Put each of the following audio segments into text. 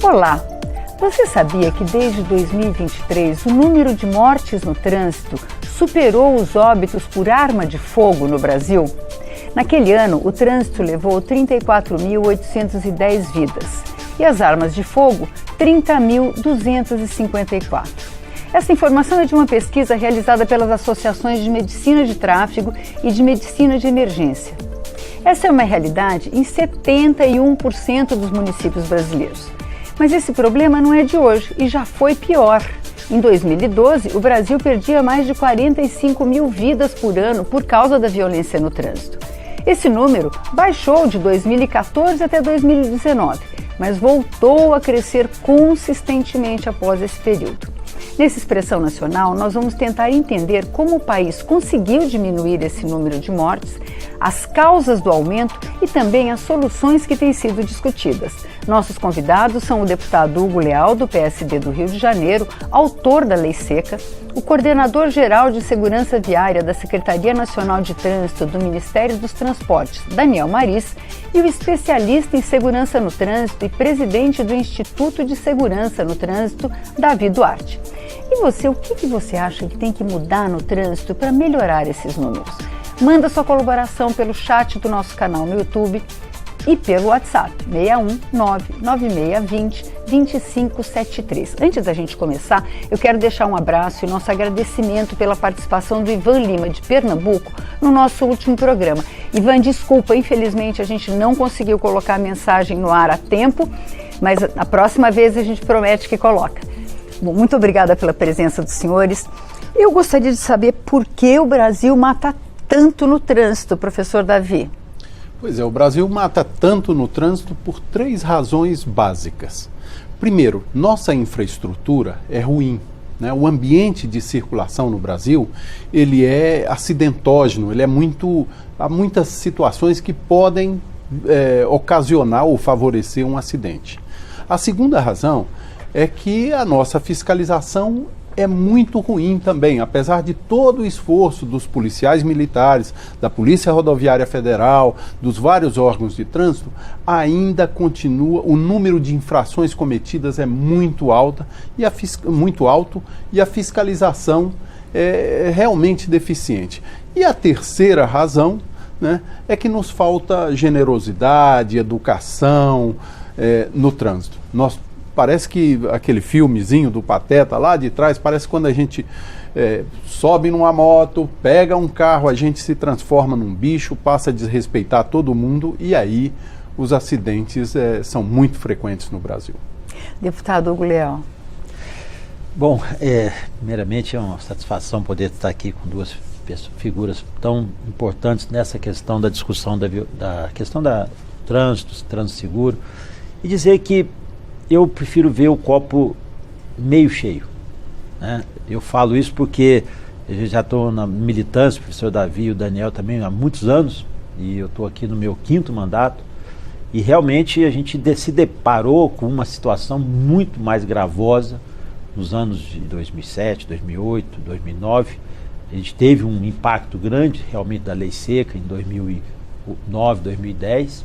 Olá! Você sabia que desde 2023 o número de mortes no trânsito superou os óbitos por arma de fogo no Brasil? Naquele ano, o trânsito levou 34.810 vidas e as armas de fogo, 30.254. Essa informação é de uma pesquisa realizada pelas associações de medicina de tráfego e de medicina de emergência. Essa é uma realidade em 71% dos municípios brasileiros. Mas esse problema não é de hoje e já foi pior. Em 2012, o Brasil perdia mais de 45 mil vidas por ano por causa da violência no trânsito. Esse número baixou de 2014 até 2019, mas voltou a crescer consistentemente após esse período. Nessa expressão nacional, nós vamos tentar entender como o país conseguiu diminuir esse número de mortes, as causas do aumento e também as soluções que têm sido discutidas. Nossos convidados são o deputado Hugo Leal, do PSD do Rio de Janeiro, autor da Lei Seca, o coordenador-geral de Segurança Viária da Secretaria Nacional de Trânsito do Ministério dos Transportes, Daniel Maris, e o especialista em segurança no trânsito e presidente do Instituto de Segurança no Trânsito, Davi Duarte. E você, o que você acha que tem que mudar no trânsito para melhorar esses números? Manda sua colaboração pelo chat do nosso canal no YouTube e pelo WhatsApp 61996202573. Antes da gente começar, eu quero deixar um abraço e nosso agradecimento pela participação do Ivan Lima, de Pernambuco, no nosso último programa. Ivan, desculpa, infelizmente a gente não conseguiu colocar a mensagem no ar a tempo, mas a próxima vez a gente promete que coloca. Bom, muito obrigada pela presença dos senhores. Eu gostaria de saber por que o Brasil mata tanto no trânsito, professor Davi. Pois é, o Brasil mata tanto no trânsito por 3 razões básicas. Primeiro, nossa infraestrutura é ruim, né? O ambiente de circulação no Brasil, ele é acidentógeno, há muitas situações que podem ocasionar ou favorecer um acidente. A segunda razão é que a nossa fiscalização é muito ruim também, apesar de todo o esforço dos policiais militares, da Polícia Rodoviária Federal, dos vários órgãos de trânsito, ainda continua, o número de infrações cometidas é muito alto e a fiscalização é realmente deficiente. E a terceira razão, né, é que nos falta generosidade, educação no trânsito. Parece que aquele filmezinho do Pateta lá de trás, parece quando a gente sobe numa moto, pega um carro, a gente se transforma num bicho, passa a desrespeitar todo mundo e aí os acidentes são muito frequentes no Brasil. Deputado Hugo Leal. Bom, primeiramente é uma satisfação poder estar aqui com 2 figuras tão importantes nessa questão da discussão da questão do trânsito seguro, e dizer que eu prefiro ver o copo meio cheio, né? Eu falo isso porque eu já estou na militância, o professor Davi e o Daniel também há muitos anos, e eu estou aqui no meu 5º mandato, e realmente a gente se deparou com uma situação muito mais gravosa nos anos de 2007, 2008, 2009. A gente teve um impacto grande realmente da Lei Seca em 2009, 2010,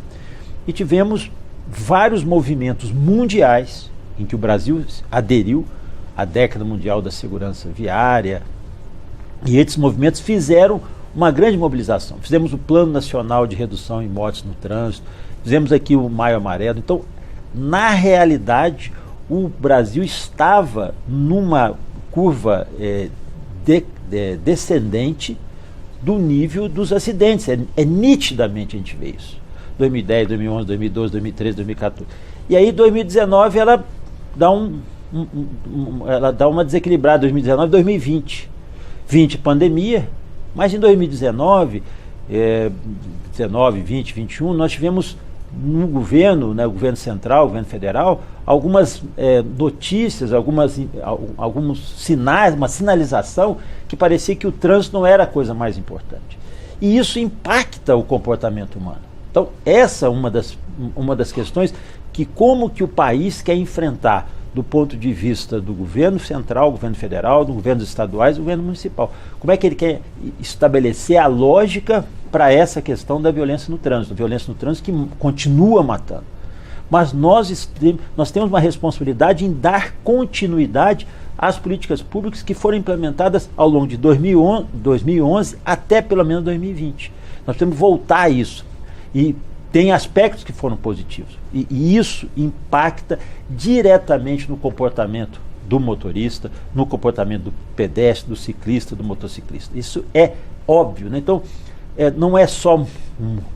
e tivemos vários movimentos mundiais em que o Brasil aderiu à década mundial da segurança viária, e esses movimentos fizeram uma grande mobilização. Fizemos o Plano Nacional de Redução em Mortes no Trânsito, fizemos aqui o Maio Amarelo. Então, na realidade, o Brasil estava numa curva descendente do nível dos acidentes. Nitidamente a gente vê isso. 2010, 2011, 2012, 2013, 2014. E aí 2019 ela dá uma desequilibrada, 2019, 2020. 20 pandemia, mas em 2019, 19, 20, 21, nós tivemos no governo, né, o governo central, o governo federal, algumas notícias, alguns sinais, uma sinalização que parecia que o trânsito não era a coisa mais importante. E isso impacta o comportamento humano. Então, essa é uma das questões que como que o país quer enfrentar do ponto de vista do governo central, governo federal, do governo estaduais e do governo municipal. Como é que ele quer estabelecer a lógica para essa questão da violência no trânsito que continua matando. mas nós temos uma responsabilidade em dar continuidade às políticas públicas que foram implementadas ao longo de 2011 até pelo menos 2020. Nós temos que voltar a isso. E tem aspectos que foram positivos. E isso impacta diretamente no comportamento do motorista, no comportamento do pedestre, do ciclista, do motociclista. Isso é óbvio, né? Então, não é só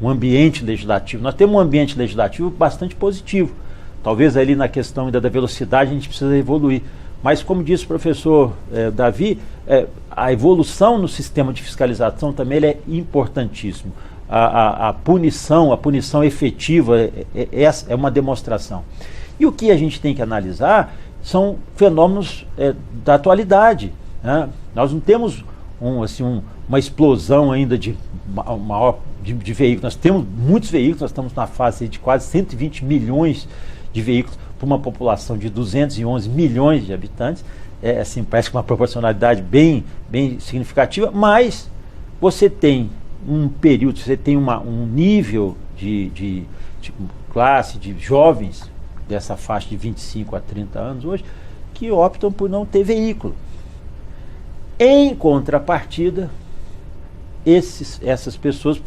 um ambiente legislativo. Nós temos um ambiente legislativo bastante positivo. Talvez ali na questão ainda da velocidade a gente precisa evoluir. Mas, como disse o professor Davi, a evolução no sistema de fiscalização também é importantíssimo. A punição efetiva é uma demonstração. E o que a gente tem que analisar são fenômenos da atualidade, né? Nós não temos uma explosão ainda de veículos. Nós temos muitos veículos, nós estamos na fase de quase 120 milhões de veículos para uma população de 211 milhões de habitantes. Assim, parece que uma proporcionalidade bem significativa, mas você tem um período, você tem um nível de classe de jovens dessa faixa de 25 a 30 anos hoje, que optam por não ter veículo. Em contrapartida, essas pessoas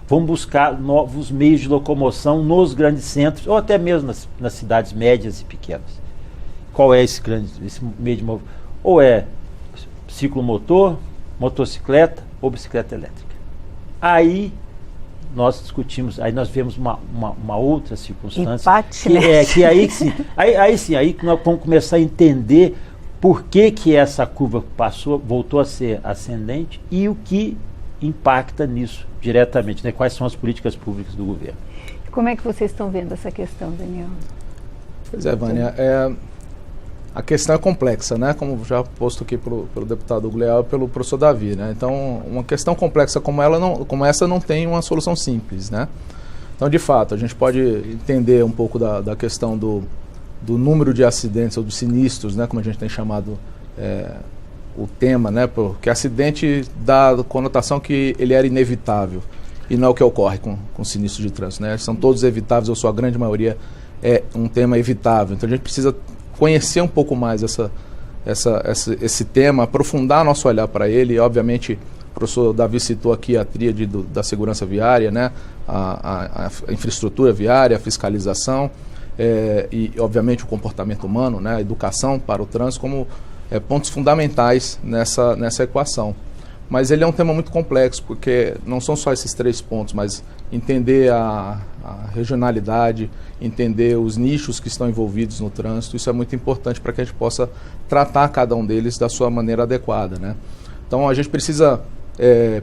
vão buscar novos meios de locomoção nos grandes centros, ou até mesmo nas cidades médias e pequenas. Qual é esse meio de movimento? Ou é ciclomotor, motocicleta ou bicicleta elétrica. Aí nós discutimos, aí nós vemos uma outra circunstância. Empate, aí que nós vamos começar a entender por que essa curva voltou a ser ascendente e o que impacta nisso diretamente, né? Quais são as políticas públicas do governo. Como é que vocês estão vendo essa questão, Daniel? Pois é, Vânia, a questão é complexa, né? Como já posto aqui pelo deputado Hugo Leal e pelo professor Davi, né? Então, uma questão complexa como essa não tem uma solução simples, né? Então, de fato, a gente pode entender um pouco da questão do número de acidentes ou de sinistros, né? Como a gente tem chamado o tema, né? Porque acidente dá a conotação que ele era inevitável e não é o que ocorre com sinistros de trânsito, né? São todos evitáveis, ou sua grande maioria é um tema evitável. Então, a gente precisa conhecer um pouco mais esse tema, aprofundar nosso olhar para ele. E, obviamente, o professor Davi citou aqui a tríade da segurança viária, né? a infraestrutura viária, a fiscalização e, obviamente, o comportamento humano, né? A educação para o trânsito como pontos fundamentais nessa equação. Mas ele é um tema muito complexo, porque não são só esses 3 pontos, mas entender a regionalidade, entender os nichos que estão envolvidos no trânsito, isso é muito importante para que a gente possa tratar cada um deles da sua maneira adequada, né? Então a gente precisa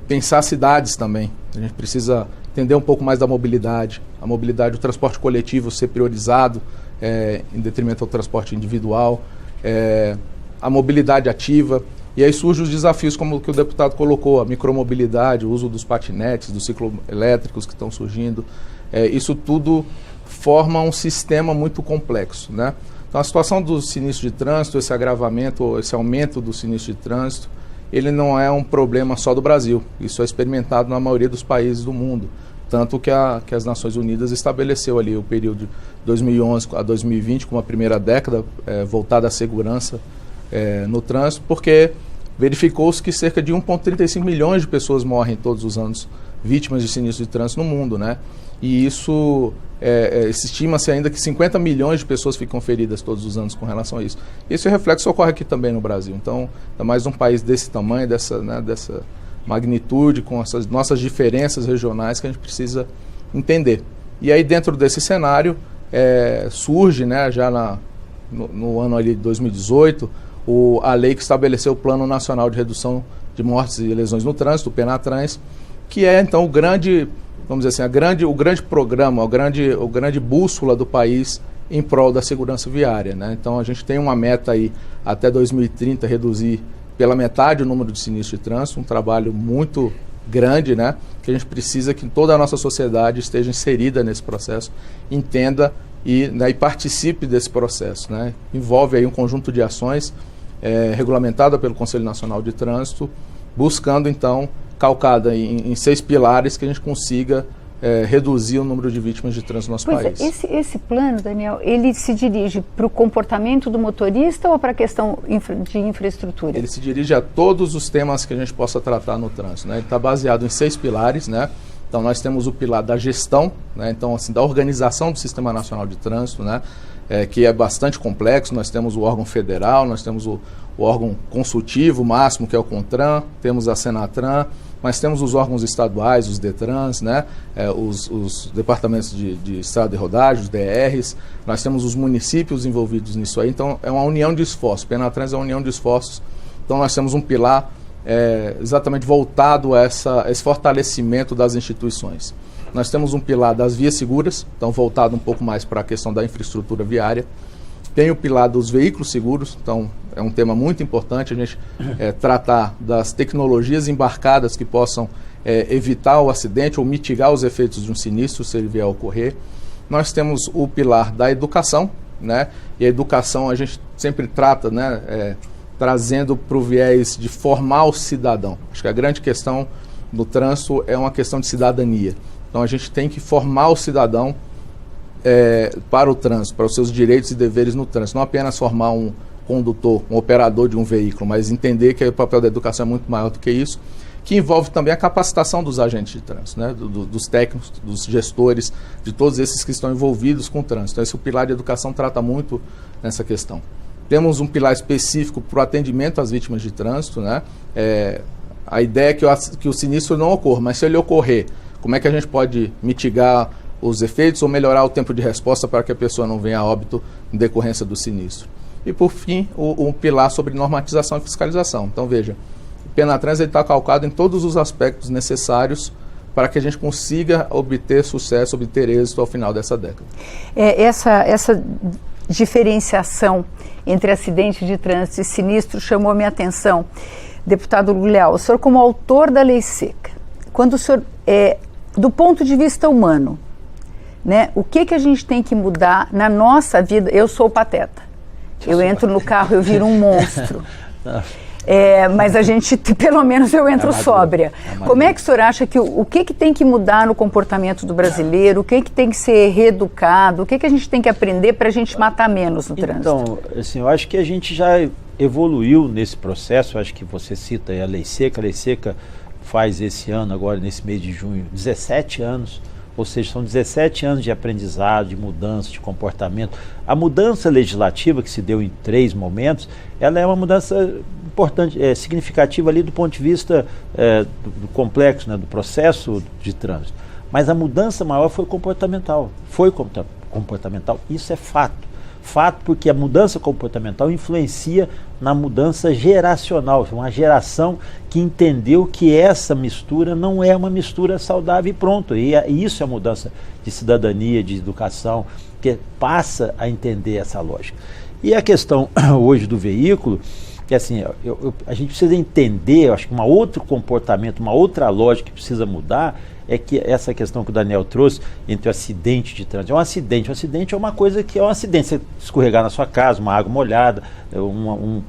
pensar cidades também, a gente precisa entender um pouco mais da mobilidade, a mobilidade, o transporte coletivo ser priorizado em detrimento ao transporte individual, a mobilidade ativa. E aí surgem os desafios como que o deputado colocou, a micromobilidade, o uso dos patinetes, dos cicloelétricos que estão surgindo. Isso tudo forma um sistema muito complexo, né? Então a situação do sinistro de trânsito, esse agravamento, esse aumento do sinistro de trânsito, ele não é um problema só do Brasil. Isso é experimentado na maioria dos países do mundo. Tanto que as Nações Unidas estabeleceu ali o período de 2011 a 2020 como a primeira década voltada à segurança no trânsito, porque verificou-se que cerca de 1,35 milhões de pessoas morrem todos os anos vítimas de sinistro de trânsito no mundo, né? E isso, estima-se ainda que 50 milhões de pessoas ficam feridas todos os anos com relação a isso. Esse reflexo ocorre aqui também no Brasil. Então, é mais um país desse tamanho, dessa magnitude, com essas nossas diferenças regionais que a gente precisa entender. E aí, dentro desse cenário, surge, né, já no ano ali de 2018, a lei que estabeleceu o Plano Nacional de Redução de Mortes e Lesões no Trânsito, o PENATRANS, que é então o grande programa, o grande bússola do país em prol da segurança viária, né? Então a gente tem uma meta aí até 2030 reduzir pela metade o número de sinistros de trânsito, um trabalho muito grande, né? Que a gente precisa que toda a nossa sociedade esteja inserida nesse processo, entenda e participe desse processo, né? Envolve aí um conjunto de ações regulamentada pelo Conselho Nacional de Trânsito, buscando então, calcada em 6 pilares, que a gente consiga reduzir o número de vítimas de trânsito no nosso país. Esse plano, Daniel, ele se dirige para o comportamento do motorista ou para a questão de infraestrutura? Ele se dirige a todos os temas que a gente possa tratar no trânsito, né? Ele está baseado em 6 pilares, né? Então nós temos o pilar da gestão, né? Então assim, da organização do Sistema Nacional de Trânsito, né? Que é bastante complexo. Nós temos o órgão federal, nós temos o órgão consultivo máximo, que é o CONTRAN, temos a Senatran, mas temos os órgãos estaduais, os DETRANs, né? Os departamentos de estrada e rodagem, os DRs, nós temos os municípios envolvidos nisso aí. Então é uma união de esforços, Penatrans é uma união de esforços. Então nós temos um pilar exatamente voltado a esse fortalecimento das instituições. Nós temos um pilar das vias seguras, então voltado um pouco mais para a questão da infraestrutura viária. Tem o pilar dos veículos seguros, então é um tema muito importante a gente tratar das tecnologias embarcadas que possam evitar o acidente ou mitigar os efeitos de um sinistro se ele vier a ocorrer. Nós temos o pilar da educação, né? E a educação a gente sempre trata, né? Trazendo para o viés de formar o cidadão. Acho que a grande questão do trânsito é uma questão de cidadania. Então a gente tem que formar o cidadão para o trânsito, para os seus direitos e deveres no trânsito. Não apenas formar um condutor, um operador de um veículo, mas entender que o papel da educação é muito maior do que isso, que envolve também a capacitação dos agentes de trânsito, né? Dos técnicos, dos gestores, de todos esses que estão envolvidos com o trânsito. Então esse pilar de educação trata muito nessa questão. Temos um pilar específico para o atendimento às vítimas de trânsito, né? A ideia é que o sinistro não ocorra, mas se ele ocorrer, como é que a gente pode mitigar os efeitos ou melhorar o tempo de resposta para que a pessoa não venha a óbito em decorrência do sinistro. E por fim, um pilar sobre normatização e fiscalização. Então veja, o Penatrans está calcado em todos os aspectos necessários para que a gente consiga obter sucesso, obter êxito ao final dessa década. Essa diferenciação entre acidente de trânsito e sinistro chamou a minha atenção. Deputado Leal, o senhor como autor da lei seca, quando o senhor, do ponto de vista humano, né, o que a gente tem que mudar na nossa vida? Eu sou pateta. Eu entro no carro, eu viro um monstro. Mas a gente, pelo menos eu entro sóbria. Como é que o senhor acha que o que tem que mudar no comportamento do brasileiro? O que tem que ser reeducado? O que a gente tem que aprender para a gente matar menos no trânsito? Então, assim, eu acho que a gente já evoluiu nesse processo. Eu acho que você cita aí a lei seca. A lei seca faz esse ano, agora nesse mês de junho, 17 anos. Ou seja, são 17 anos de aprendizado, de mudança, de comportamento. A mudança legislativa que se deu em 3 momentos, ela é uma mudança importante, significativa ali do ponto de vista do complexo, né, do processo de trânsito. Mas a mudança maior foi comportamental. Isso é fato. Fato porque a mudança comportamental influencia na mudança geracional, uma geração que entendeu que essa mistura não é uma mistura saudável e pronto. E isso é a mudança de cidadania, de educação, que passa a entender essa lógica. E a questão hoje do veículo, que assim, a gente precisa entender, eu acho que um outro comportamento, uma outra lógica que precisa mudar, é que essa questão que o Daniel trouxe entre o acidente de trânsito. Um acidente é uma coisa que é um acidente. Você escorregar na sua casa, uma água molhada, um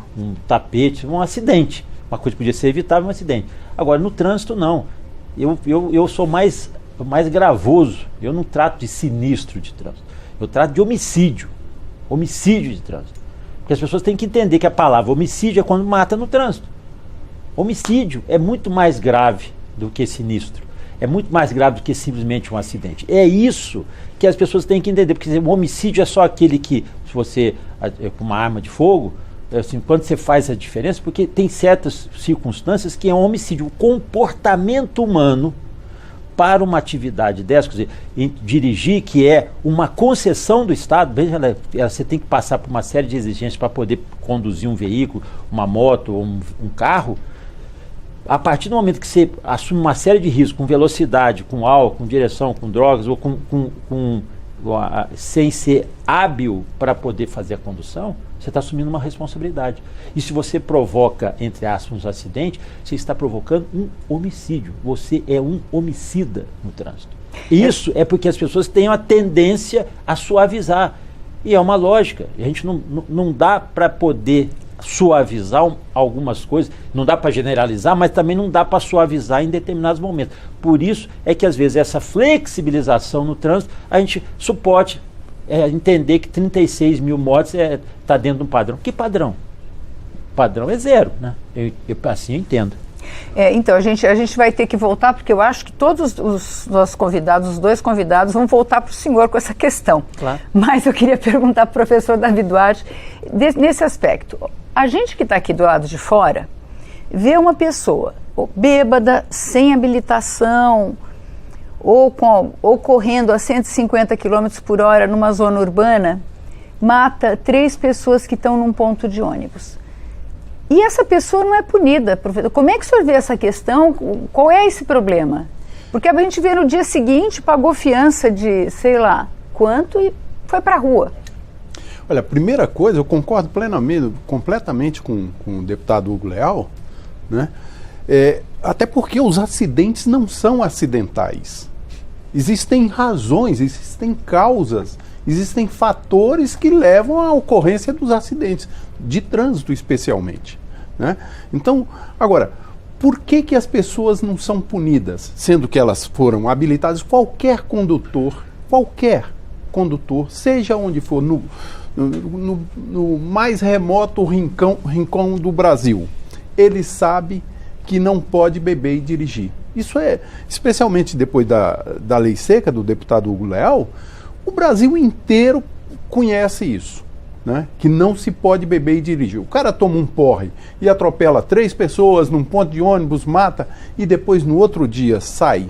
tapete, um acidente. Uma coisa que podia ser evitável, um acidente. Agora, no trânsito, não. Eu sou mais gravoso. Eu não trato de sinistro de trânsito. Eu trato de homicídio. Homicídio de trânsito. Porque as pessoas têm que entender que a palavra homicídio é quando mata no trânsito. Homicídio é muito mais grave do que sinistro. É muito mais grave do que simplesmente um acidente. É isso que as pessoas têm que entender, porque o homicídio é só aquele que, se você, com uma arma de fogo, assim, quando você faz a diferença, porque tem certas circunstâncias que é um homicídio. O comportamento humano para uma atividade dessa, quer dizer, dirigir, que é uma concessão do Estado, você tem que passar por uma série de exigências para poder conduzir um veículo, uma moto ou um carro. A partir do momento que você assume uma série de riscos com velocidade, com álcool, com direção, com drogas, ou sem ser hábil para poder fazer a condução, você está assumindo uma responsabilidade. E se você provoca, entre aspas, um acidente, você está provocando um homicídio. Você é um homicida no trânsito. Isso é porque as pessoas têm a tendência a suavizar. E é uma lógica. A gente não dá para poder suavizar algumas coisas, não dá para generalizar, mas também não dá para suavizar em determinados momentos. Por isso é que às vezes essa flexibilização no trânsito, a gente suporte entender que 36 mil mortes está dentro de um padrão. Que padrão? O padrão é zero, né? Eu assim eu entendo. Então, a gente vai ter que voltar, porque eu acho que todos os nossos convidados, os dois convidados, vão voltar para o senhor com essa questão. Claro. Mas eu queria perguntar para o professor Davi Duarte, nesse aspecto. A gente que está aqui do lado de fora, vê uma pessoa bêbada, sem habilitação, ou correndo a 150 km por hora numa zona urbana, mata 3 pessoas que estão num ponto de ônibus. E essa pessoa não é punida, professor. Como é que o senhor vê essa questão? Qual é esse problema? Porque a gente vê no dia seguinte, pagou fiança de sei lá quanto e foi para a rua. Olha, a primeira coisa, eu concordo completamente com o deputado Hugo Leal, né? Até porque os acidentes não são acidentais. Existem razões, existem causas, existem fatores que levam à ocorrência dos acidentes, de trânsito especialmente, né? Então, agora, por que as pessoas não são punidas, sendo que elas foram habilitadas? Qualquer condutor, seja onde for, no mais remoto rincão do Brasil, ele sabe que não pode beber e dirigir. Isso especialmente depois da lei seca do deputado Hugo Leal, o Brasil inteiro conhece isso, né? Que não se pode beber e dirigir. O cara toma um porre e atropela 3 pessoas num ponto de ônibus, mata, e depois no outro dia sai,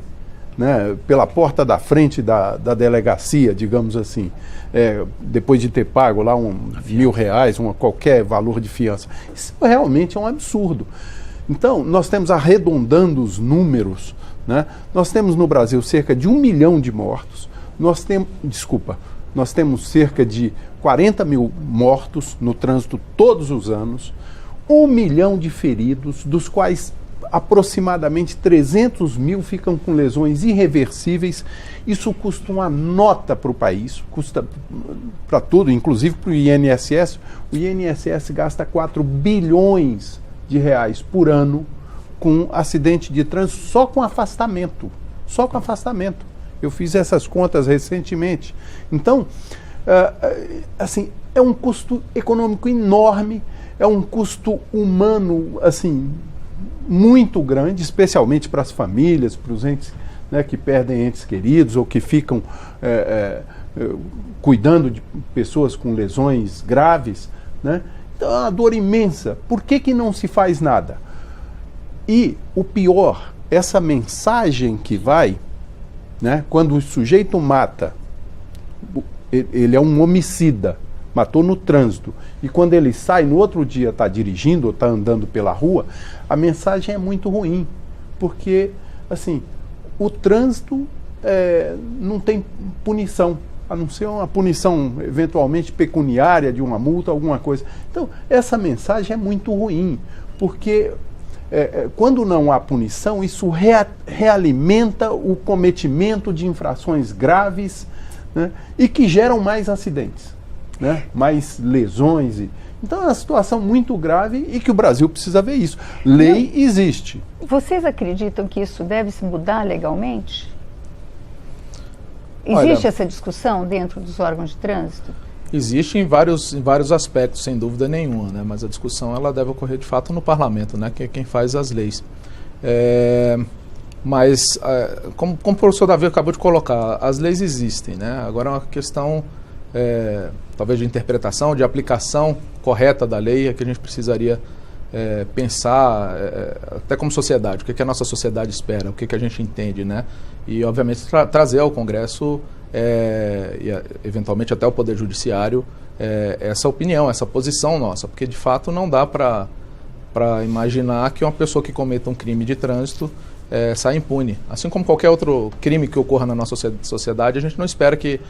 né, pela porta da frente da delegacia, digamos assim, depois de ter pago lá R$1.000, qualquer valor de fiança. Isso realmente é um absurdo. Então, nós temos, arredondando os números, né, nós temos no Brasil cerca de 1 milhão de mortos, nós temos cerca de 40 mil mortos no trânsito todos os anos, 1 milhão de feridos, dos quais aproximadamente 300 mil ficam com lesões irreversíveis. Isso custa uma nota para o país, custa para tudo, inclusive para o INSS. O INSS gasta 4 bilhões de reais por ano com acidente de trânsito, só com afastamento. Eu fiz essas contas recentemente. Então, assim, é um custo econômico enorme, é um custo humano, assim, muito grande, especialmente para as famílias, para os entes, né, que perdem entes queridos ou que ficam cuidando de pessoas com lesões graves, né? Então é uma dor imensa. Por que não se faz nada? E o pior, essa mensagem que vai, né, quando o sujeito mata, ele é um homicida, matou no trânsito, e quando ele sai, no outro dia está dirigindo ou está andando pela rua, a mensagem é muito ruim, porque, assim, o trânsito não tem punição, a não ser uma punição eventualmente pecuniária de uma multa, alguma coisa. Então, essa mensagem é muito ruim, porque quando não há punição, isso realimenta o cometimento de infrações graves, né, e que geram mais acidentes, né, mais lesões. Então é uma situação muito grave e que o Brasil precisa ver isso. Lei existe. Vocês acreditam que isso deve se mudar legalmente? Existe essa discussão dentro dos órgãos de trânsito? Existe em vários aspectos, sem dúvida nenhuma, né? Mas a discussão ela deve ocorrer de fato no parlamento, né? Que é quem faz as leis. Mas, como o professor Davi acabou de colocar, as leis existem, né? Agora é uma questão, talvez, de interpretação, de aplicação correta da lei, é que a gente precisaria pensar, até como sociedade, o que a nossa sociedade espera, o que a gente entende, né? E, obviamente, trazer ao Congresso e, eventualmente, até ao Poder Judiciário essa opinião, essa posição nossa, porque, de fato, não dá para imaginar que uma pessoa que cometa um crime de trânsito sai impune. Assim como qualquer outro crime que ocorra na nossa sociedade, a gente não espera que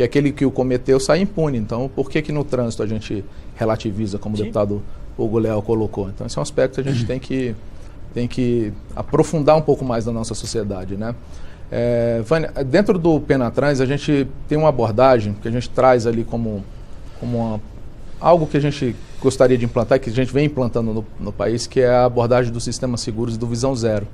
aquele que o cometeu saia impune. Então, por que no trânsito a gente relativiza, como Sim. o deputado Hugo Leal colocou? Então, esse é um aspecto que a gente tem que aprofundar um pouco mais na nossa sociedade, né? Vânia, dentro do Penatrans, a gente tem uma abordagem que a gente traz ali como algo que a gente gostaria de implantar, que a gente vem implantando no país, que é a abordagem dos sistemas seguros e do Visão Zero.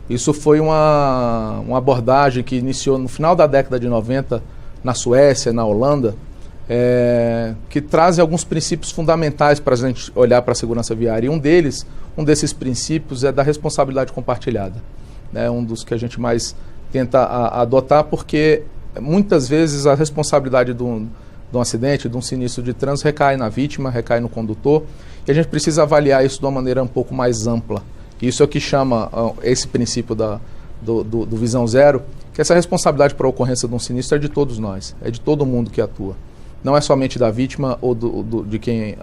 Isso foi uma abordagem que iniciou no final da década de 90, na Suécia, na Holanda, que trazem alguns princípios fundamentais para a gente olhar para a segurança viária. E um desses princípios é da responsabilidade compartilhada. É um dos que a gente mais tenta adotar, porque muitas vezes a responsabilidade de um acidente, de um sinistro de trânsito, recai na vítima, recai no condutor, e a gente precisa avaliar isso de uma maneira um pouco mais ampla. Isso é o que chama esse princípio do Visão Zero, que essa responsabilidade para a ocorrência de um sinistro é de todos nós, é de todo mundo que atua. Não é somente da vítima ou de quem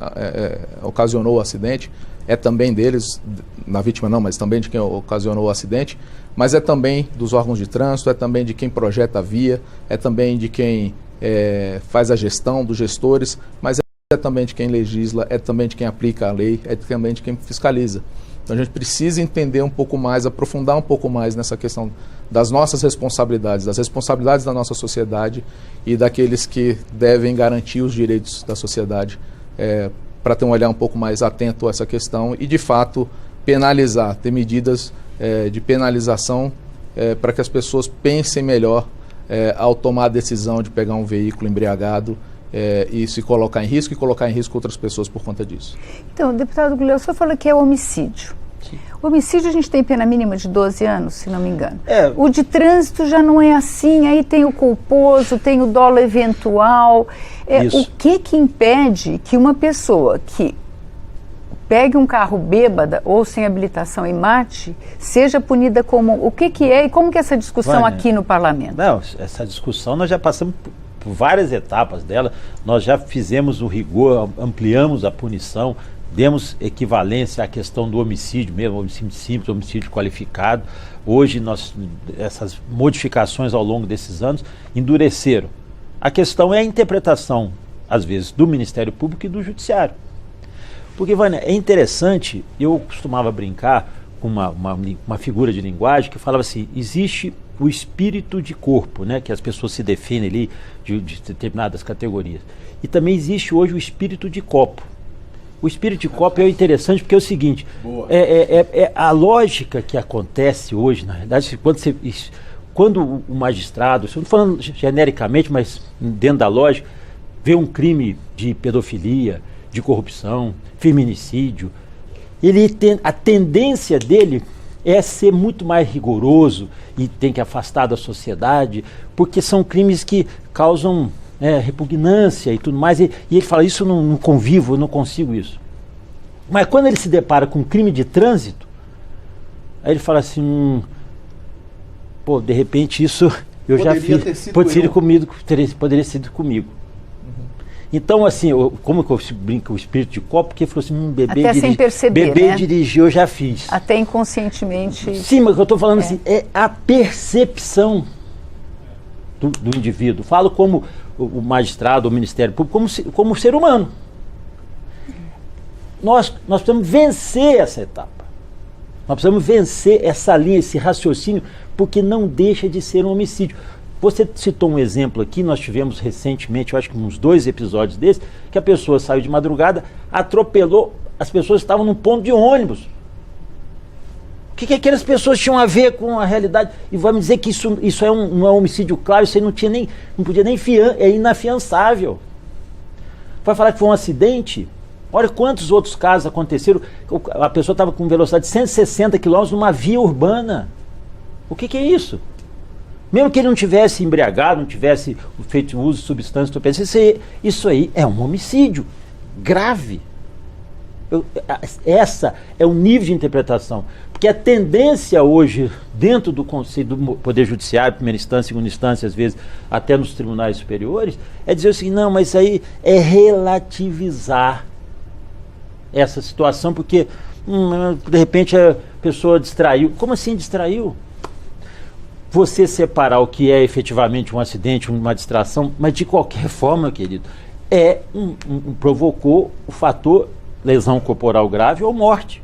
ocasionou o acidente, é também deles, na vítima não, mas também de quem ocasionou o acidente, mas é também dos órgãos de trânsito, é também de quem projeta a via, é também de quem faz a gestão, dos gestores, mas é também de quem legisla, é também de quem aplica a lei, é também de quem fiscaliza. Então a gente precisa entender um pouco mais, aprofundar um pouco mais nessa questão das nossas responsabilidades, das responsabilidades da nossa sociedade e daqueles que devem garantir os direitos da sociedade, para ter um olhar um pouco mais atento a essa questão e, de fato, penalizar, ter medidas de penalização para que as pessoas pensem melhor ao tomar a decisão de pegar um veículo embriagado e se colocar em risco e colocar em risco outras pessoas por conta disso. Então, deputado Gleu, o senhor falou que é homicídio. Sim. O homicídio a gente tem pena mínima de 12 anos, se não me engano. O de trânsito já não é assim, aí tem o culposo, tem o dolo eventual. O que impede que uma pessoa que pegue um carro bêbada ou sem habilitação e mate, seja punida como... O que é e como que é essa discussão aqui no parlamento? Não, essa discussão nós já passamos por várias etapas dela, nós já fizemos o rigor, ampliamos a punição, demos equivalência à questão do homicídio mesmo, homicídio simples, homicídio qualificado. Hoje, essas modificações ao longo desses anos endureceram. A questão é a interpretação, às vezes, do Ministério Público e do Judiciário. Porque, Vânia, é interessante, eu costumava brincar com uma figura de linguagem que falava assim, existe o espírito de corpo, né, que as pessoas se definem ali de determinadas categorias. E também existe hoje o espírito de copo. O espírito de copo é interessante porque é o seguinte, a lógica que acontece hoje, na verdade, quando o magistrado, estou falando genericamente, mas dentro da lógica, vê um crime de pedofilia, de corrupção, feminicídio, a tendência dele é ser muito mais rigoroso e tem que afastar da sociedade, porque são crimes que causam repugnância e tudo mais, e ele fala, isso eu não convivo, eu não consigo isso. Mas quando ele se depara com um crime de trânsito, aí ele fala assim, pô, de repente isso eu já fiz, poderia ser comigo. Então, assim, como que eu brinco o espírito de copo? Porque ele falou assim, até sem perceber, bebê dirigir eu já fiz. Até inconscientemente. Sim, mas o que eu estou falando assim, é a percepção do indivíduo. Falo como o magistrado, o Ministério Público, como ser humano. Nós precisamos vencer essa etapa. Nós precisamos vencer essa linha, esse raciocínio, porque não deixa de ser um homicídio. Você citou um exemplo aqui, nós tivemos recentemente, eu acho que uns 2 episódios desses, que a pessoa saiu de madrugada, atropelou, as pessoas estavam num ponto de ônibus. O que aquelas pessoas tinham a ver com a realidade? E vai me dizer que isso não é um homicídio claro, isso aí não podia nem é inafiançável. Vai falar que foi um acidente? Olha quantos outros casos aconteceram, a pessoa estava com velocidade de 160 km numa via urbana. O que é isso? Mesmo que ele não tivesse embriagado, não tivesse feito uso de substâncias estupefacientes, isso aí é um homicídio grave. Essa é o nível de interpretação. Porque a tendência hoje, dentro do Conselho do Poder Judiciário, primeira instância, segunda instância, às vezes até nos tribunais superiores, é dizer assim, não, mas isso aí é relativizar essa situação, porque de repente a pessoa distraiu. Como assim distraiu? Você separar o que é efetivamente um acidente, uma distração, mas de qualquer forma, querido, provocou o fator lesão corporal grave ou morte.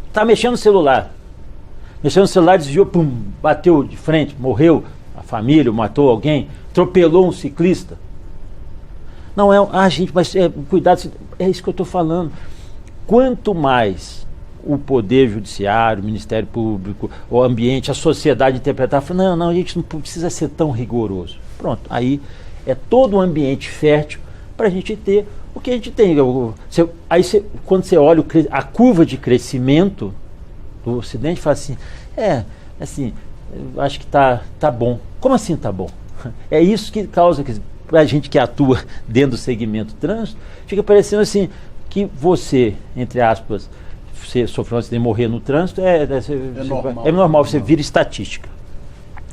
Está mexendo no celular. Mexendo no celular, desviou, pum, bateu de frente, morreu a família, matou alguém, atropelou um ciclista. Não é, gente, mas cuidado, é isso que eu estou falando. Quanto mais o Poder Judiciário, o Ministério Público, o ambiente, a sociedade interpretar, não, a gente não precisa ser tão rigoroso. Pronto, aí é todo um ambiente fértil para a gente ter o que a gente tem. Quando você olha a curva de crescimento do Ocidente, fala assim, eu acho que tá bom. Como assim tá bom? É isso que causa, para a gente que atua dentro do segmento trânsito, fica parecendo assim, que você, entre aspas, você sofreu um acidente e morrer no trânsito, é normal, você vira estatística.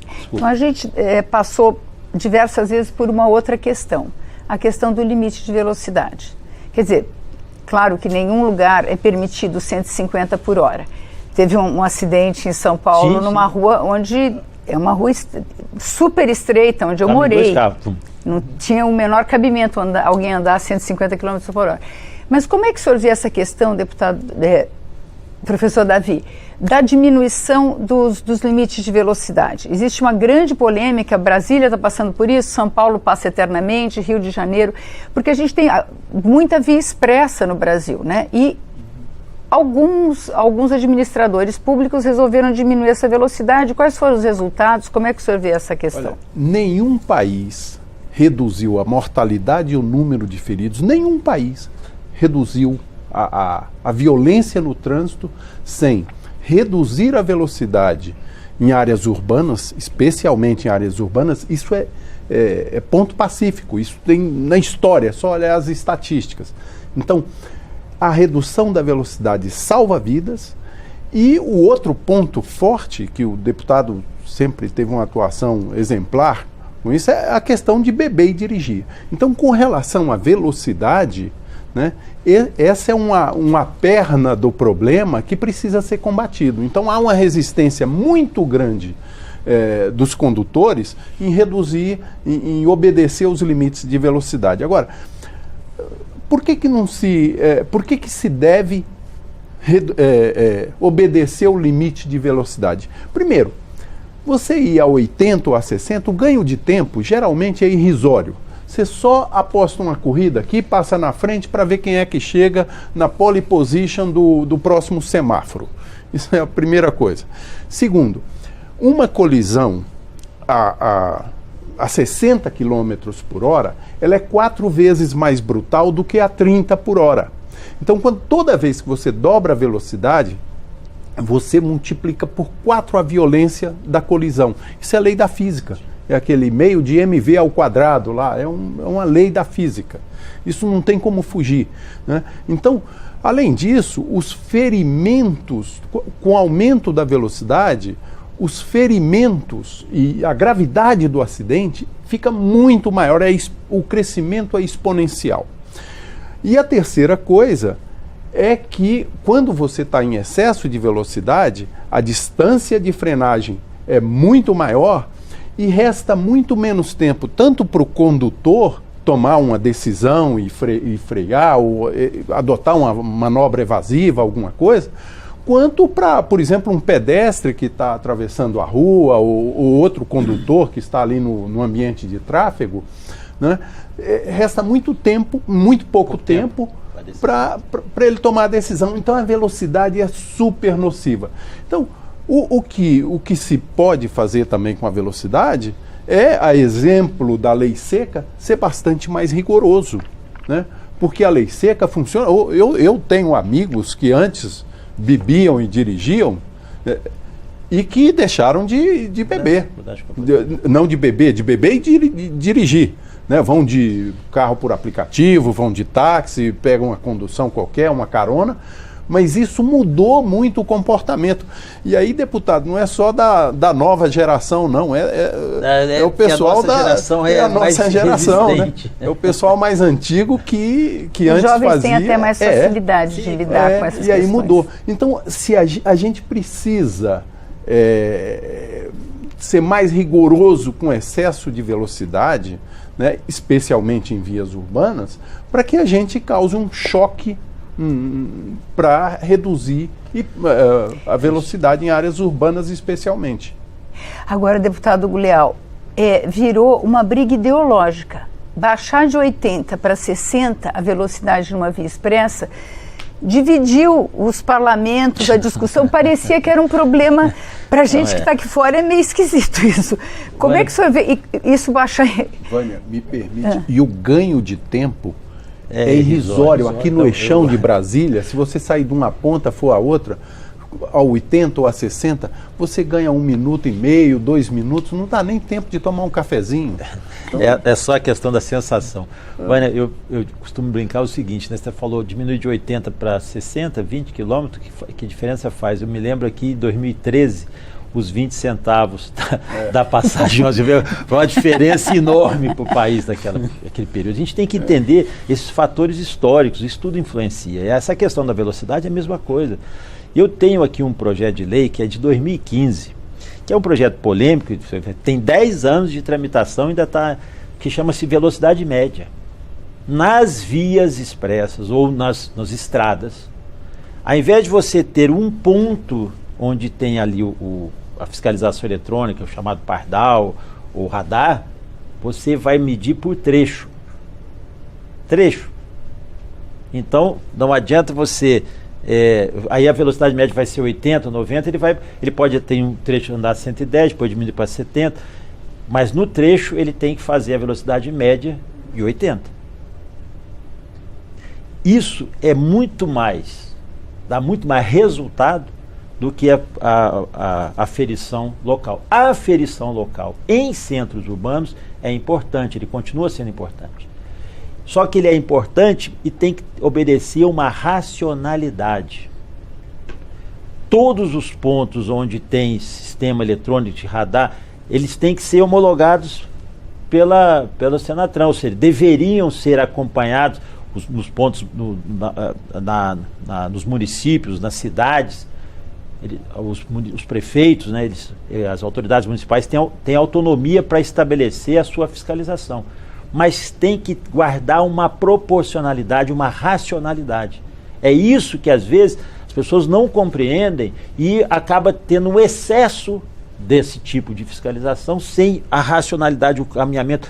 Desculpa. Então a gente passou diversas vezes por uma outra questão, a questão do limite de velocidade. Quer dizer, claro que em nenhum lugar é permitido 150 por hora. Teve um acidente em São Paulo, numa rua onde é uma rua super estreita, onde eu morei. Não tinha o menor cabimento alguém andar a 150 km por hora. Mas como é que o senhor vê essa questão, deputado, professor Davi, da diminuição dos limites de velocidade? Existe uma grande polêmica, Brasília está passando por isso, São Paulo passa eternamente, Rio de Janeiro, porque a gente tem muita via expressa no Brasil, né? E alguns administradores públicos resolveram diminuir essa velocidade. Quais foram os resultados? Como é que o senhor vê essa questão? Olha, nenhum país reduziu a mortalidade e o número de feridos, nenhum país reduziu a violência no trânsito sem reduzir a velocidade em áreas urbanas, especialmente em áreas urbanas. Isso é ponto pacífico, isso tem na história, só olhar as estatísticas. Então, a redução da velocidade salva vidas. E o outro ponto forte, que o deputado sempre teve uma atuação exemplar com isso, é a questão de beber e dirigir. Então, com relação à velocidade, né, essa é uma perna do problema que precisa ser combatido. Então, há uma resistência muito grande dos condutores em reduzir, em obedecer os limites de velocidade. Agora, por que se deve obedecer o limite de velocidade? Primeiro, você ir a 80 ou a 60, o ganho de tempo geralmente é irrisório. Você só aposta uma corrida aqui, passa na frente para ver quem é que chega na pole position do próximo semáforo. Isso é a primeira coisa. Segundo, uma colisão a 60 km por hora, ela é 4 vezes mais brutal do que a 30 por hora. Então, toda vez que você dobra a velocidade, você multiplica por 4 a violência da colisão. Isso é lei da física. É aquele meio de mv ao quadrado lá, é uma lei da física. Isso não tem como fugir, né? Então, além disso, os ferimentos, com o aumento da velocidade, os ferimentos e a gravidade do acidente fica muito maior, o crescimento é exponencial. E a terceira coisa é que quando você está em excesso de velocidade, a distância de frenagem é muito maior e resta muito menos tempo tanto para o condutor tomar uma decisão e frear ou adotar uma manobra evasiva, alguma coisa, quanto para, por exemplo, um pedestre que está atravessando a rua ou outro condutor que está ali no ambiente de tráfego, né? Resta muito pouco tempo para ele tomar a decisão. Então a velocidade é super nociva. Então o que se pode fazer também com a velocidade é, a exemplo da lei seca, ser bastante mais rigoroso, né? Porque a lei seca funciona. Eu tenho amigos que antes bebiam e dirigiam e que deixaram de beber. Não de beber, de beber e de dirigir. Né? Vão de carro por aplicativo, vão de táxi, pegam uma condução qualquer, uma carona, mas isso mudou muito o comportamento. E aí, deputado, não é só da nova geração, não, é o pessoal da nossa geração, né? É o pessoal mais antigo que antes fazia. Os jovens têm até mais facilidade de lidar com essas questões. E aí mudou. Então, se a gente precisa ser mais rigoroso com excesso de velocidade, né, especialmente em vias urbanas, para que a gente cause um choque para reduzir a velocidade em áreas urbanas especialmente. Agora, deputado Leal, virou uma briga ideológica. baixar de 80 para 60 a velocidade numa via expressa dividiu os parlamentos, a discussão, parecia que era um problema para a gente que está aqui fora, é meio esquisito isso. Como é que o senhor vê isso baixar? Vânia, me permite, e o ganho de tempo é irrisório. Aqui no eixão de Brasília, se você sair de uma ponta for a outra, a 80 ou a 60, você ganha 1 minuto e meio, 2 minutos, não dá nem tempo de tomar um cafezinho. Então, é só a questão da sensação. Vânia, eu costumo brincar o seguinte, né? Você falou diminuir de 80 para 60, 20 quilômetros, que diferença faz? Eu me lembro aqui em 2013, os 20 centavos da passagem, foi uma diferença enorme para o país naquele período. A gente tem que entender esses fatores históricos, isso tudo influencia. E essa questão da velocidade é a mesma coisa. Eu tenho aqui um projeto de lei que é de 2015, que é um projeto polêmico, tem 10 anos de tramitação, ainda está, que chama-se velocidade média. Nas vias expressas ou nas estradas, ao invés de você ter um ponto onde tem ali a fiscalização eletrônica, o chamado pardal ou radar, você vai medir por trecho. Então, não adianta você... aí a velocidade média vai ser 80, 90, ele pode ter um trecho andar 110, depois diminuir para 70, mas no trecho ele tem que fazer a velocidade média de 80. Isso é dá muito mais resultado do que a aferição local. A aferição local em centros urbanos é importante, ele continua sendo importante. Só que ele é importante e tem que obedecer a uma racionalidade. Todos os pontos onde tem sistema eletrônico de radar, eles têm que ser homologados pelo Senatran, ou seja, deveriam ser acompanhados nos pontos, nos municípios, nas cidades. Os prefeitos, né, as autoridades municipais têm autonomia para estabelecer a sua fiscalização. Mas tem que guardar uma proporcionalidade, uma racionalidade. É isso que às vezes as pessoas não compreendem e acaba tendo um excesso desse tipo de fiscalização sem a racionalidade, o caminhamento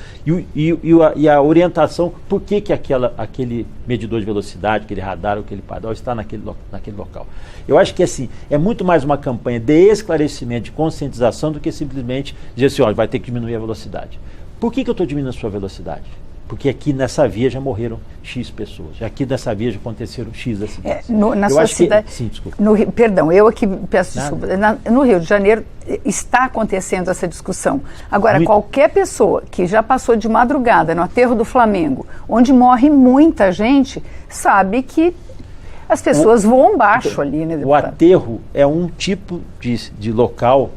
e a orientação. Por que aquele medidor de velocidade, aquele radar ou aquele pardal está naquele local. Eu acho que assim, é muito mais uma campanha de esclarecimento, de conscientização do que simplesmente dizer assim, olha, vai ter que diminuir a velocidade. Por que eu estou diminuindo a sua velocidade? Porque aqui nessa via já morreram X pessoas. Aqui nessa via já aconteceram X acidentes. Na sua cidade... Sim, desculpa. Perdão, eu aqui peço desculpa. No Rio de Janeiro está acontecendo essa discussão. Agora, qualquer pessoa que já passou de madrugada no aterro do Flamengo, onde morre muita gente, sabe que as pessoas voam baixo ali, né, deputado? O aterro é um tipo de local...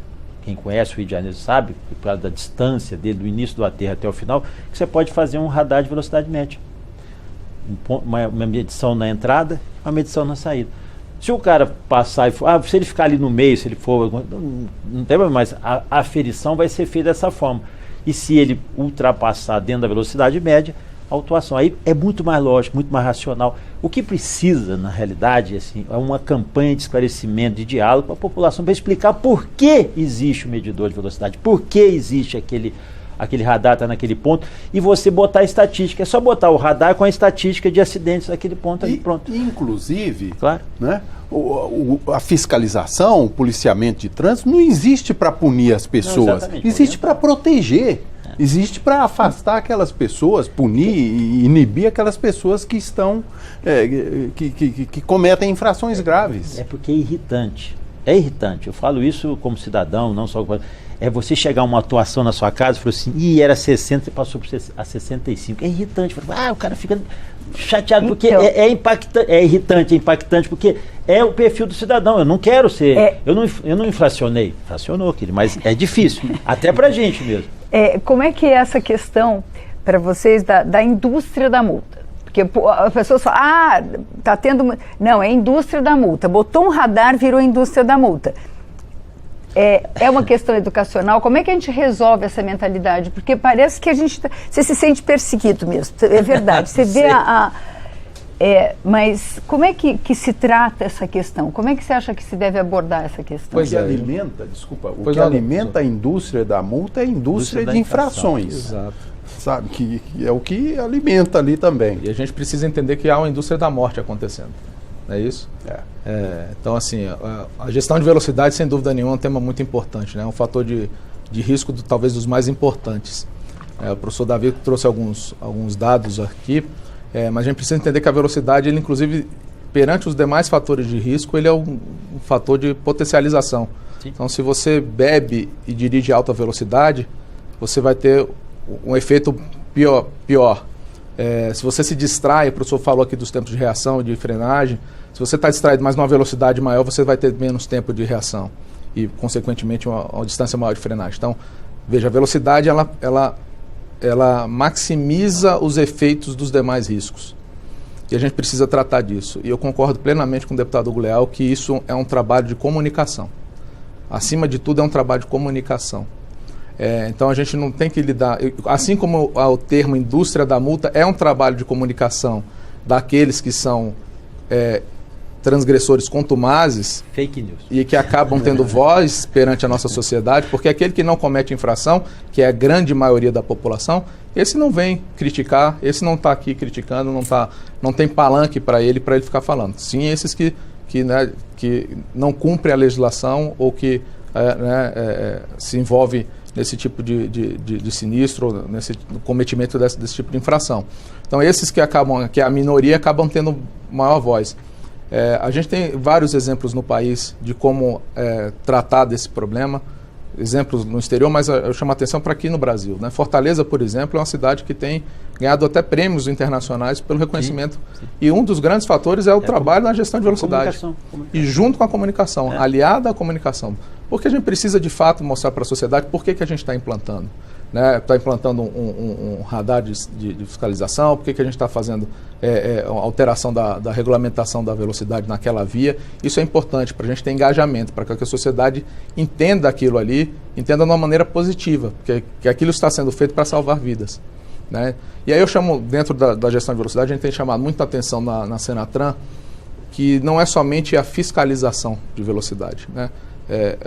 Quem conhece o Rio de Janeiro sabe, por causa da distância dele, do início do aterro até o final, que você pode fazer um radar de velocidade média. Uma medição na entrada, uma medição na saída. Se o cara passar se ele ficar ali no meio, se ele for... Não tem problema, mas a aferição vai ser feita dessa forma. E se ele ultrapassar dentro da velocidade média, a autuação. Aí é muito mais lógico, muito mais racional. O que precisa, na realidade, assim, é uma campanha de esclarecimento, de diálogo para a população, para explicar por que existe o medidor de velocidade, por que existe aquele radar está naquele ponto, e você botar a estatística. É só botar o radar com a estatística de acidentes naquele ponto ali, pronto. Inclusive, claro, né, a fiscalização, o policiamento de trânsito não existe para punir as pessoas, existe para proteger. Existe para afastar aquelas pessoas, punir e inibir aquelas pessoas que estão, que cometem infrações graves. É porque é irritante. É irritante. Eu falo isso como cidadão, não só... É você chegar a uma atuação na sua casa e falar assim, era 60 e passou a 65. É irritante. O cara fica chateado porque é impactante, é irritante, é impactante, porque é o perfil do cidadão. Eu não quero ser... Eu não inflacionei. Inflacionou, querido, mas é difícil. Até pra gente mesmo. Como é que é essa questão para vocês da indústria da multa? Porque a pessoa fala, está tendo... Não, é a indústria da multa. Botou um radar, virou a indústria da multa. É uma questão educacional. Como é que a gente resolve essa mentalidade? Porque parece que você se sente perseguido mesmo. É verdade. Você vê mas como é que se trata essa questão? Como é que você acha que se deve abordar essa questão? O que alimenta a indústria da multa é a indústria de infrações. Exato. sabe? Que é o que alimenta ali também. E a gente precisa entender que há uma indústria da morte acontecendo. Não é isso? Então, assim, a gestão de velocidade, sem dúvida nenhuma, é um tema muito importante, né? É um fator de risco talvez dos mais importantes. O professor Davi trouxe alguns dados aqui, mas a gente precisa entender que a velocidade, ele, inclusive, perante os demais fatores de risco, ele é um fator de potencialização. Sim. Então, se você bebe e dirige a alta velocidade, você vai ter um efeito pior. Se você se distrai, o professor falou aqui dos tempos de reação, de frenagem, se você está distraído, mas numa velocidade maior, você vai ter menos tempo de reação e, consequentemente, uma distância maior de frenagem. Então, veja, a velocidade, ela maximiza os efeitos dos demais riscos. E a gente precisa tratar disso. E eu concordo plenamente com o deputado Hugo Leal que isso é um trabalho de comunicação. Acima de tudo, é um trabalho de comunicação. Então, a gente não tem que lidar... Assim como o termo indústria da multa é um trabalho de comunicação daqueles que são transgressores contumazes... Fake news. E que acabam tendo voz perante a nossa sociedade, porque aquele que não comete infração, que é a grande maioria da população, esse não vem criticar, esse não está aqui criticando, não tem palanque para ele ficar falando. Sim, esses que não cumprem a legislação ou que se envolvem nesse tipo de sinistro, no cometimento desse tipo de infração. Então, esses que é a minoria, acabam tendo maior voz. A gente tem vários exemplos no país de como tratar desse problema, exemplos no exterior, mas eu chamo a atenção para aqui no Brasil, né? Fortaleza, por exemplo, é uma cidade que tem ganhado até prêmios internacionais pelo reconhecimento. Sim. E um dos grandes fatores é o trabalho na gestão de velocidade. Comunicação. E junto com a comunicação, aliada à comunicação. Porque a gente precisa, de fato, mostrar para a sociedade por que a gente está implantando. Está implantando um radar de fiscalização, por que a gente está fazendo alteração da regulamentação da velocidade naquela via. Isso é importante para a gente ter engajamento, para que a sociedade entenda aquilo ali, entenda de uma maneira positiva, que aquilo está sendo feito para salvar vidas. Né? E aí eu chamo, dentro da gestão de velocidade, a gente tem chamado muita atenção na Senatran, que não é somente a fiscalização de velocidade, né?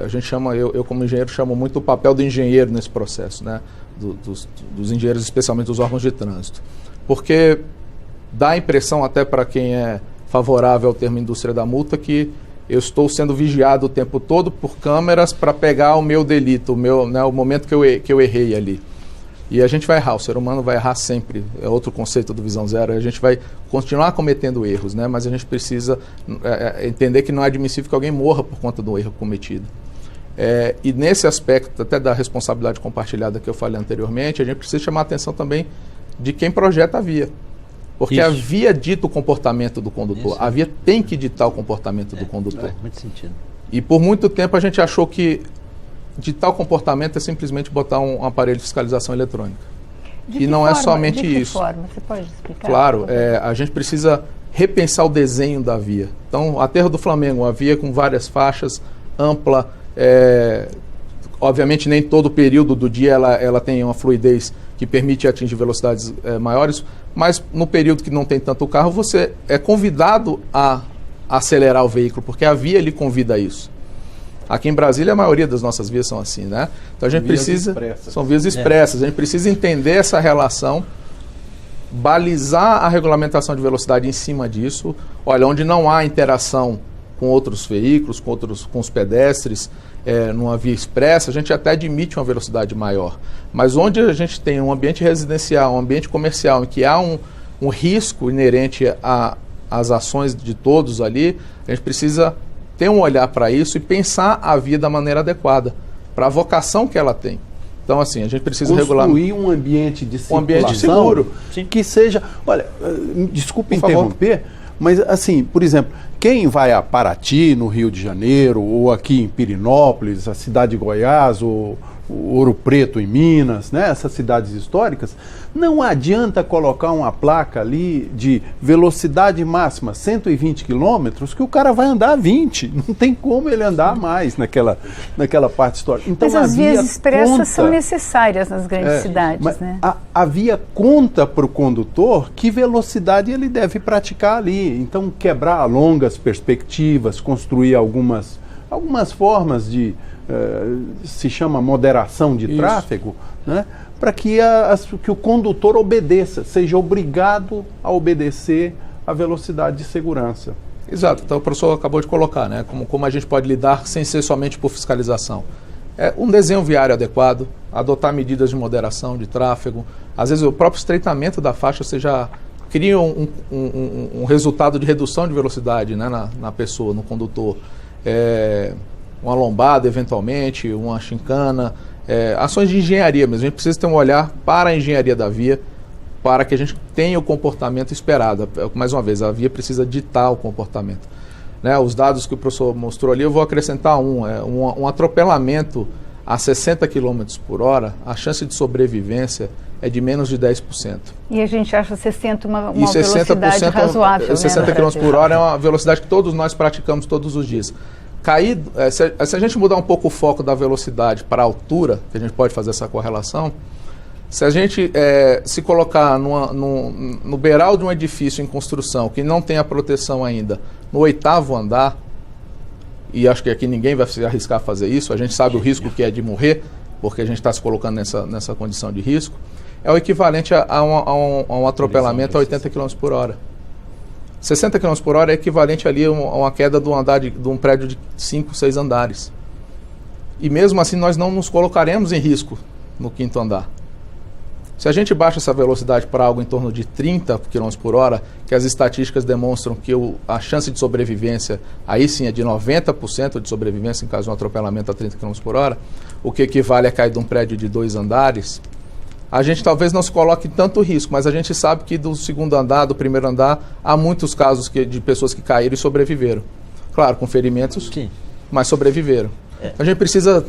A gente chama, eu como engenheiro chamo muito o papel do engenheiro nesse processo, né? Dos engenheiros, especialmente dos órgãos de trânsito, porque dá a impressão, até para quem é favorável ao termo indústria da multa, que eu estou sendo vigiado o tempo todo por câmeras para pegar o meu delito, o momento que eu errei ali. E a gente vai errar, o ser humano vai errar sempre, é outro conceito do Visão Zero, a gente vai continuar cometendo erros, né? Mas a gente precisa entender que não é admissível que alguém morra por conta do erro cometido. E nesse aspecto, até da responsabilidade compartilhada que eu falei anteriormente, a gente precisa chamar a atenção também de quem projeta a via. Porque a via dita o comportamento do condutor, a via tem que ditar o comportamento do condutor. Faz muito sentido. E por muito tempo a gente achou que de tal comportamento é simplesmente botar um aparelho de fiscalização eletrônica. E não é somente isso. De que forma? Você pode explicar? Claro, a gente precisa repensar o desenho da via. Então, a Terra do Flamengo, uma via com várias faixas, ampla, obviamente nem todo período do dia ela tem uma fluidez que permite atingir velocidades maiores, mas no período que não tem tanto carro, você é convidado a acelerar o veículo, porque a via lhe convida a isso. Aqui em Brasília, a maioria das nossas vias são assim, né? Então a gente precisa... São vias expressas. A gente precisa entender essa relação, balizar a regulamentação de velocidade em cima disso. Olha, onde não há interação com outros veículos, com os pedestres, numa via expressa, a gente até admite uma velocidade maior. Mas onde a gente tem um ambiente residencial, um ambiente comercial, em que há um risco inerente às ações de todos ali, a gente precisa ter um olhar para isso e pensar a via da maneira adequada, para a vocação que ela tem. Então, assim, a gente precisa construir um ambiente de circulação, um ambiente seguro, que seja... Olha, desculpe interromper, mas, assim, por exemplo, quem vai a Paraty, no Rio de Janeiro, ou aqui em Pirinópolis, a cidade de Goiás, ou Ouro Preto, em Minas, né, essas cidades históricas, não adianta colocar uma placa ali de velocidade máxima 120 km, que o cara vai andar a 20. Não tem como ele andar mais naquela parte histórica. Então, mas as vias expressas são necessárias nas grandes cidades, né? A via conta para o condutor que velocidade ele deve praticar ali. Então, quebrar longas perspectivas, construir algumas formas de... se chama moderação de tráfego, né? para que o condutor obedeça, seja obrigado a obedecer a velocidade de segurança. Exato, então o professor acabou de colocar, né? Como a gente pode lidar sem ser somente por fiscalização. Um desenho viário adequado, adotar medidas de moderação de tráfego, às vezes o próprio estreitamento da faixa, você já cria um resultado de redução de velocidade, né, na pessoa, no condutor. Uma lombada, eventualmente, uma chincana, ações de engenharia mesmo. A gente precisa ter um olhar para a engenharia da via, para que a gente tenha o comportamento esperado. Mais uma vez, a via precisa ditar o comportamento. Né, os dados que o professor mostrou ali, eu vou acrescentar um atropelamento a 60 km por hora, a chance de sobrevivência é de menos de 10%. E a gente acha 60 uma velocidade razoável. 60 km por hora é uma velocidade que todos nós praticamos todos os dias. Se a gente mudar um pouco o foco da velocidade para a altura, que a gente pode fazer essa correlação, se a gente se colocar no beiral de um edifício em construção que não tem a proteção ainda, no 8º andar, e acho que aqui ninguém vai se arriscar a fazer isso, a gente sabe o risco que é de morrer, porque a gente está se colocando nessa condição de risco, é o equivalente a um atropelamento a 80 km por hora. 60 km por hora é equivalente ali a uma queda de um prédio de 5, 6 andares. E mesmo assim nós não nos colocaremos em risco no 5º andar. Se a gente baixa essa velocidade para algo em torno de 30 km por hora, que as estatísticas demonstram que a chance de sobrevivência, aí sim é de 90% de sobrevivência em caso de um atropelamento a 30 km por hora, o que equivale a cair de um prédio de 2 andares, a gente talvez não se coloque em tanto risco, mas a gente sabe que do 2º andar, do 1º andar, há muitos casos de pessoas que caíram e sobreviveram. Claro, com ferimentos, sim, mas sobreviveram. A gente precisa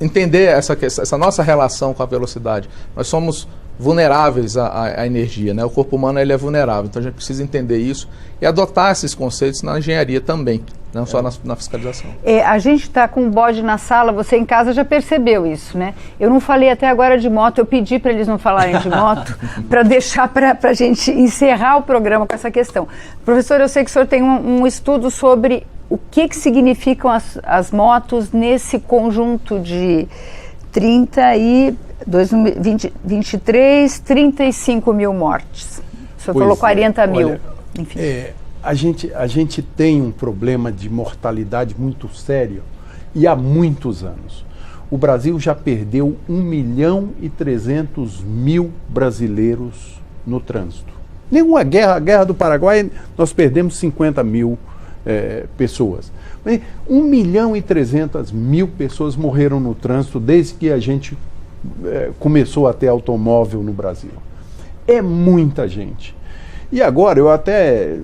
entender essa nossa relação com a velocidade. Nós somos vulneráveis à energia, né? O corpo humano ele é vulnerável, então a gente precisa entender isso e adotar esses conceitos na engenharia também, não só na fiscalização. A gente está com um bode na sala, você em casa já percebeu isso, né? Eu não falei até agora de moto, eu pedi para eles não falarem de moto, para deixar para a gente encerrar o programa com essa questão. Professor, eu sei que o senhor tem um estudo sobre o que significam as motos nesse conjunto de 23, 35 mil mortes. O senhor falou 40 mil. Olha, enfim. A gente tem um problema de mortalidade muito sério e há muitos anos. O Brasil já perdeu 1.300.000 brasileiros no trânsito. Nenhuma guerra, a Guerra do Paraguai, nós perdemos 50 mil pessoas. 1.300.000 pessoas morreram no trânsito desde que a gente começou a ter automóvel no Brasil. É muita gente. E agora, eu até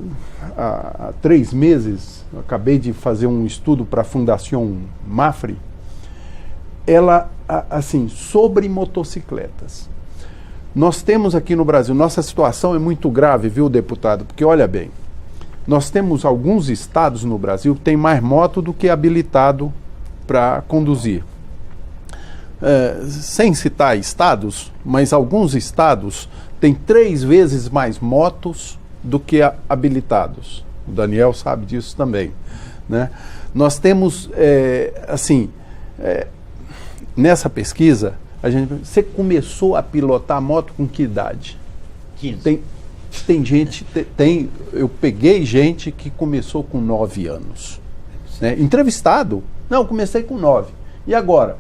há 3 meses, acabei de fazer um estudo para a Fundação Mafre, ela, assim, sobre motocicletas. Nós temos aqui no Brasil, nossa situação é muito grave, viu, deputado? Porque, olha bem, nós temos alguns estados no Brasil que têm mais moto do que habilitado para conduzir. Sem citar estados, mas alguns estados têm 3 vezes mais motos do que habilitados. O Daniel sabe disso também, né? Nós temos, nessa pesquisa, você começou a pilotar moto com que idade? 15. Eu peguei gente que começou com 9 anos. Né? Entrevistado. Não, comecei com 9. E agora?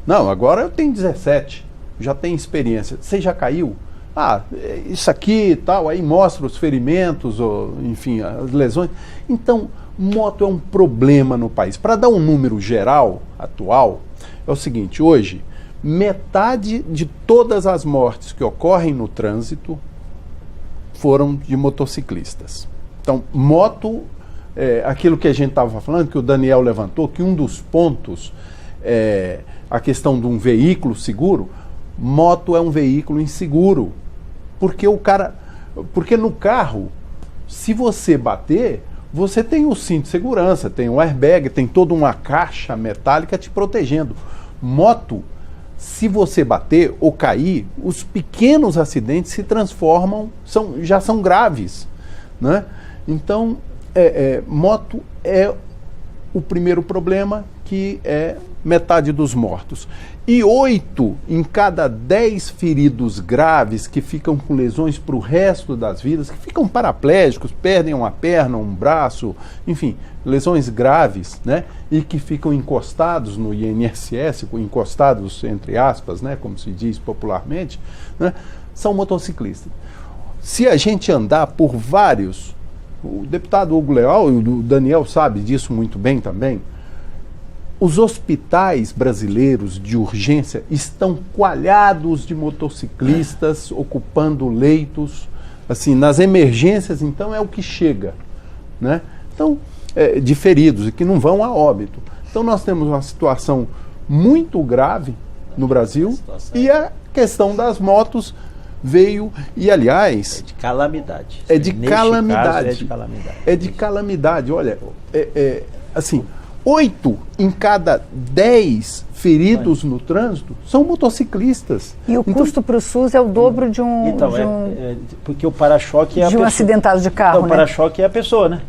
Não, agora eu tenho 17. Já tenho experiência. Você já caiu? Isso aqui e tal. Aí mostra os ferimentos, enfim, as lesões. Então, moto é um problema no país. Para dar um número geral, atual, é o seguinte: hoje, metade de todas as mortes que ocorrem no trânsito foram de motociclistas. Então, moto, aquilo que a gente estava falando, que o Daniel levantou, que um dos pontos é a questão de um veículo seguro. Moto é um veículo inseguro, porque no carro, se você bater, você tem o cinto de segurança, tem o airbag, tem toda uma caixa metálica te protegendo. Moto, se você bater ou cair, os pequenos acidentes se transformam, já são graves, né? Então, moto é o primeiro problema, que é metade dos mortos. E 8 em cada 10 feridos graves que ficam com lesões para o resto das vidas, que ficam paraplégicos, perdem uma perna, um braço, enfim, lesões graves, né? E que ficam encostados no INSS, encostados entre aspas, né? Como se diz popularmente, né? São motociclistas. Se a gente andar por vários, o deputado Hugo Leal e o Daniel sabe disso muito bem também, os hospitais brasileiros de urgência estão coalhados de motociclistas ocupando leitos, assim, nas emergências, então é o que chega, né? Então, de feridos e que não vão a óbito. Então nós temos uma situação muito grave no Brasil e a questão das motos veio, e aliás... É de calamidade. É de calamidade. Caso, é de calamidade. É de calamidade. Olha, assim, 8 em cada 10 feridos no trânsito são motociclistas. E o custo para o SUS é o dobro de um... Então, porque o para-choque é a pessoa. De um acidentado de carro, então, o para-choque é a pessoa, né?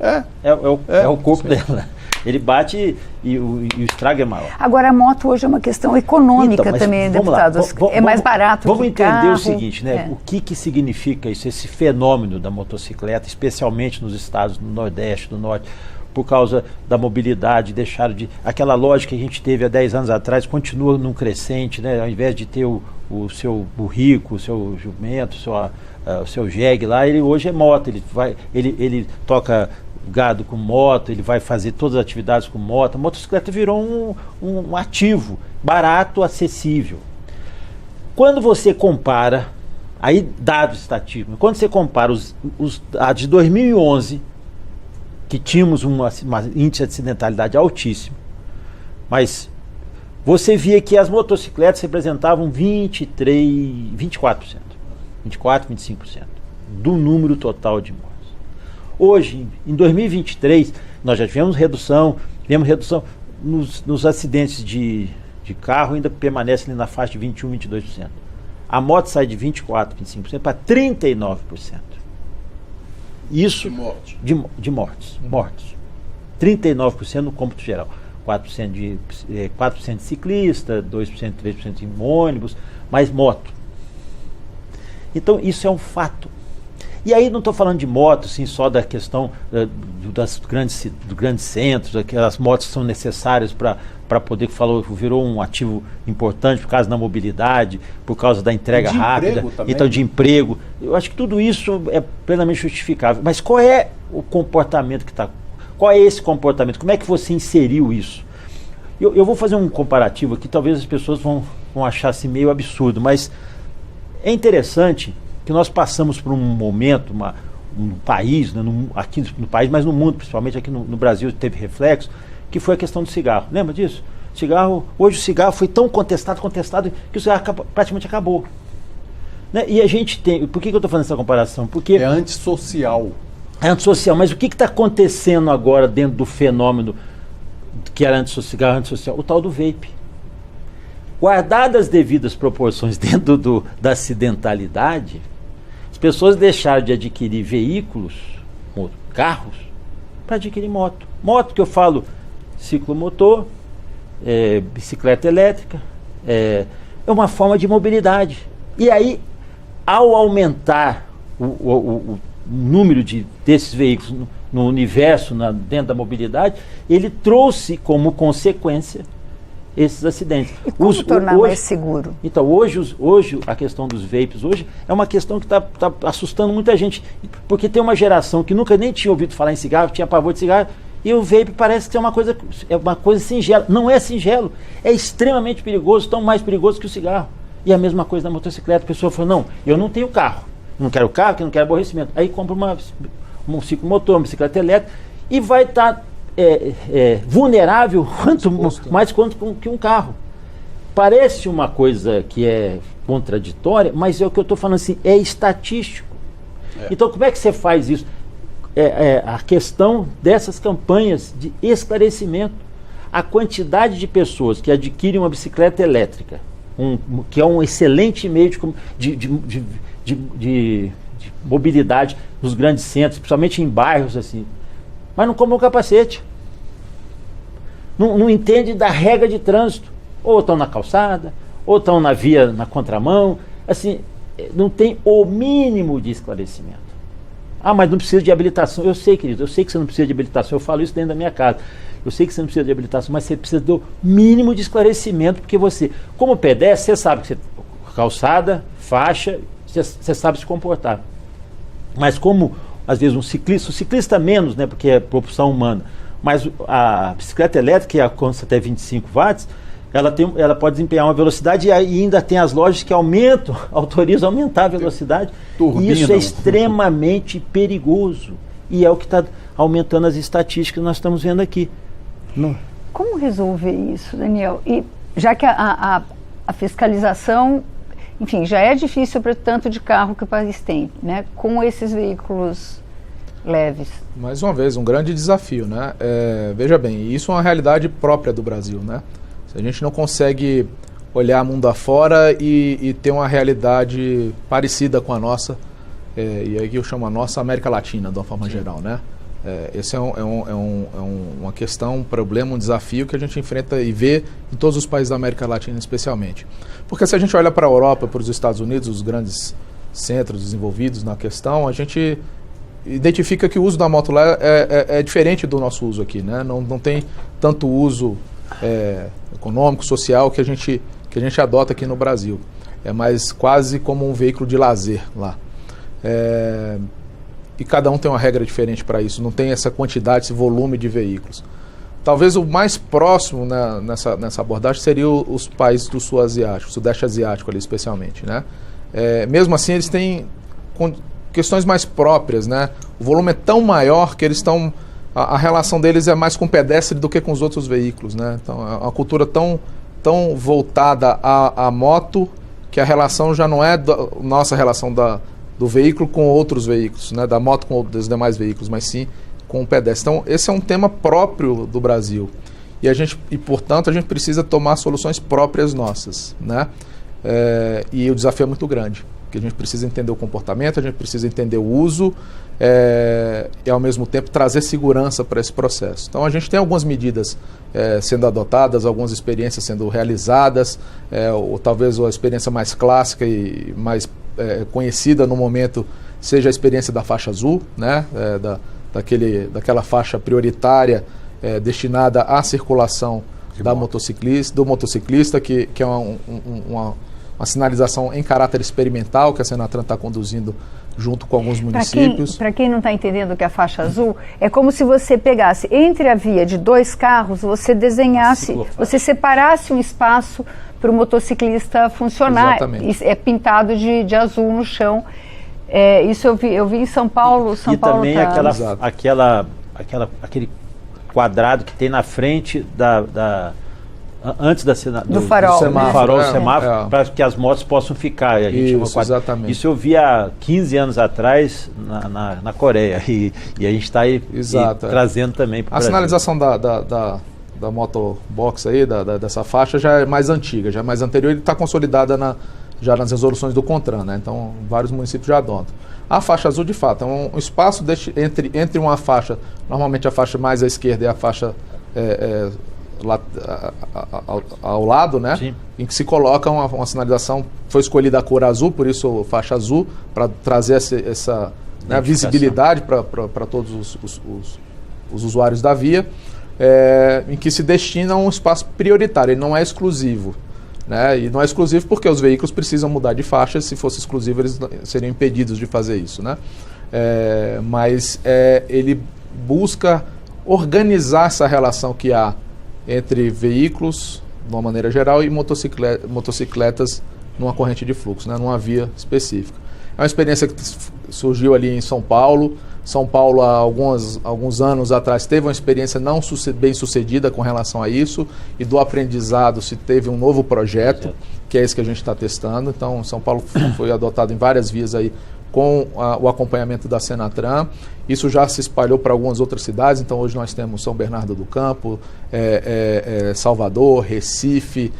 É o corpo dela. Ele bate e o estrago é maior. Agora, a moto hoje é uma questão econômica então, também, deputados. É mais barato vamos que carro. Vamos entender o seguinte, né? O que significa isso, esse fenômeno da motocicleta, especialmente nos estados do Nordeste, do Norte, por causa da mobilidade, deixaram de... Aquela lógica que a gente teve há 10 anos atrás continua num crescente, né? Ao invés de ter o seu burrico, o seu jumento, o seu jegue lá, ele hoje é moto, ele toca gado com moto, ele vai fazer todas as atividades com moto. A motocicleta virou um ativo barato, acessível. Quando você compara, aí dados estatísticos, quando você compara a de 2011, que tínhamos um índice de acidentalidade altíssimo, mas você via que as motocicletas representavam 24%, 25% do número total de mortes. Hoje, em 2023, nós já tivemos redução nos acidentes de carro, ainda permanece ali na faixa de 21%, 22%. A moto sai de 24%, 25% para 39%. Isso de mortes. 39% no cômputo geral. 4% de ciclista, 2%, 3% em ônibus, mais moto. Então, isso é um fato. E aí não estou falando de moto, assim, só da questão dos grandes centros, aquelas motos que são necessárias para poder, que virou um ativo importante por causa da mobilidade, por causa da entrega rápida, então de emprego. Eu acho que tudo isso é plenamente justificável. Mas qual é o comportamento que está... Qual é esse comportamento? Como é que você inseriu isso? Eu vou fazer um comparativo aqui, talvez as pessoas vão achar assim meio absurdo, mas é interessante que nós passamos por um momento, um país, né, aqui no país, mas no mundo, principalmente aqui no Brasil, teve reflexo, que foi a questão do cigarro. Lembra disso? Hoje o cigarro foi tão contestado que o cigarro praticamente acabou. Né? E a gente tem... Por que eu estou fazendo essa comparação? Porque é antissocial. É antissocial, mas o que está acontecendo agora dentro do fenômeno que era cigarro antissocial? O tal do vape. Guardadas as devidas proporções dentro da acidentalidade, as pessoas deixaram de adquirir veículos, carros, para adquirir moto. Moto que eu falo, ciclomotor, bicicleta elétrica, é uma forma de mobilidade. E aí, ao aumentar o número desses veículos no universo, dentro da mobilidade, ele trouxe como consequência esses acidentes. E como tornar mais seguro? Então, hoje a questão dos vapes hoje é uma questão que está assustando muita gente, porque tem uma geração que nunca nem tinha ouvido falar em cigarro, tinha pavor de cigarro, e o vape parece ser uma coisa singela. Não é singelo, é extremamente perigoso, tão mais perigoso que o cigarro. E a mesma coisa na motocicleta, a pessoa fala, não, eu não tenho carro, não quero carro, que não quero aborrecimento. Aí compra um ciclomotor, uma bicicleta elétrica, e vai estar vulnerável mais quanto que um carro. Parece uma coisa que é contraditória, mas é o que eu estou falando assim, é estatístico. Então como é que você faz isso? A questão dessas campanhas de esclarecimento. A quantidade de pessoas que adquirem uma bicicleta elétrica, que é um excelente meio de mobilidade nos grandes centros, principalmente em bairros assim, mas não compram um capacete. não entende da regra de trânsito. Ou estão na calçada, ou estão na via, na contramão. Assim, não tem o mínimo de esclarecimento. Ah, mas não precisa de habilitação. Eu sei, querido, eu sei que você não precisa de habilitação. Eu falo isso dentro da minha casa. Eu sei que você não precisa de habilitação, mas você precisa do mínimo de esclarecimento, porque você, como pedestre, você sabe que você calçada, faixa, você sabe se comportar. Mas como, às vezes, o ciclista menos, né, porque é propulsão humana, mas a bicicleta elétrica, que alcança até 25 watts, ela pode desempenhar uma velocidade e ainda tem as lojas que autorizam aumentar a velocidade. Turbina. E isso é extremamente perigoso. E é o que está aumentando as estatísticas que nós estamos vendo aqui. Como resolver isso, Daniel? E já que a fiscalização, enfim, já é difícil para o tanto de carro que o país tem, né? Com esses veículos leves. Mais uma vez, um grande desafio, né? Veja bem, isso é uma realidade própria do Brasil, né? Se a gente não consegue olhar mundo afora e ter uma realidade parecida com a nossa, e aqui eu chamo a nossa América Latina, de uma forma geral, né? Esse é uma questão, um problema, um desafio que a gente enfrenta e vê em todos os países da América Latina especialmente. Porque se a gente olha para a Europa, para os Estados Unidos, os grandes centros desenvolvidos na questão, a gente identifica que o uso da moto lá é diferente do nosso uso aqui, né? Não tem tanto uso econômico, social que a gente adota aqui no Brasil. É mais quase como um veículo de lazer lá. E cada um tem uma regra diferente para isso, não tem essa quantidade, esse volume de veículos. Talvez o mais próximo, né, nessa abordagem seria os países do sul asiático, sudeste asiático ali especialmente, né? Mesmo assim eles têm questões mais próprias, né? O volume é tão maior que eles estão... A relação deles é mais com o pedestre do que com os outros veículos, né? Então é uma cultura tão voltada à moto que a relação já não é nossa relação do veículo com outros veículos, né? Da moto com os demais veículos, mas sim com o pedestre. Então esse é um tema próprio do Brasil e portanto a gente precisa tomar soluções próprias nossas, né? E o desafio é muito grande, porque a gente precisa entender o comportamento, a gente precisa entender o uso e ao mesmo tempo trazer segurança para esse processo. Então a gente tem algumas medidas sendo adotadas, algumas experiências sendo realizadas, ou talvez a experiência mais clássica e mais conhecida no momento seja a experiência da faixa azul, né? Daquela faixa prioritária destinada à circulação do motociclista, que é uma sinalização em caráter experimental que a Senatran está conduzindo junto com alguns municípios. Para quem não está entendendo o que é a faixa azul, é como se você pegasse entre a via de dois carros, você desenhasse, você separasse um espaço para o motociclista funcionar. Exatamente. É pintado de azul no chão. Isso eu vi em São Paulo. E também aquele quadrado que tem na frente antes do farol, semáforo, para que as motos possam ficar. Exatamente. Isso eu vi há 15 anos atrás na Coreia e a gente está aí trazendo também para o Brasil. Sinalização da motobox aí, dessa faixa já é mais antiga, já é mais anterior e está consolidada já nas resoluções do CONTRAN, né? Então vários municípios já adotam. A faixa azul, de fato, é um espaço entre uma faixa, normalmente a faixa mais à esquerda e a faixa ao lado, né? Sim. Em que se coloca uma sinalização, foi escolhida a cor azul, por isso faixa azul, para trazer essa visibilidade para todos os usuários da via, em que se destina a um espaço prioritário, ele não é exclusivo. Né? E não é exclusivo porque os veículos precisam mudar de faixa, se fosse exclusivo eles seriam impedidos de fazer isso, né? Mas ele busca organizar essa relação que há entre veículos, de uma maneira geral, e motocicletas numa corrente de fluxo, né? Numa via específica. É uma experiência que surgiu ali em São Paulo. São Paulo, há alguns anos atrás, teve uma experiência não bem sucedida com relação a isso, e do aprendizado se teve um novo projeto, que é esse que a gente está testando. Então, São Paulo foi adotado em várias vias aí com o acompanhamento da Senatran. Isso já se espalhou para algumas outras cidades, então hoje nós temos São Bernardo do Campo, Salvador, Recife,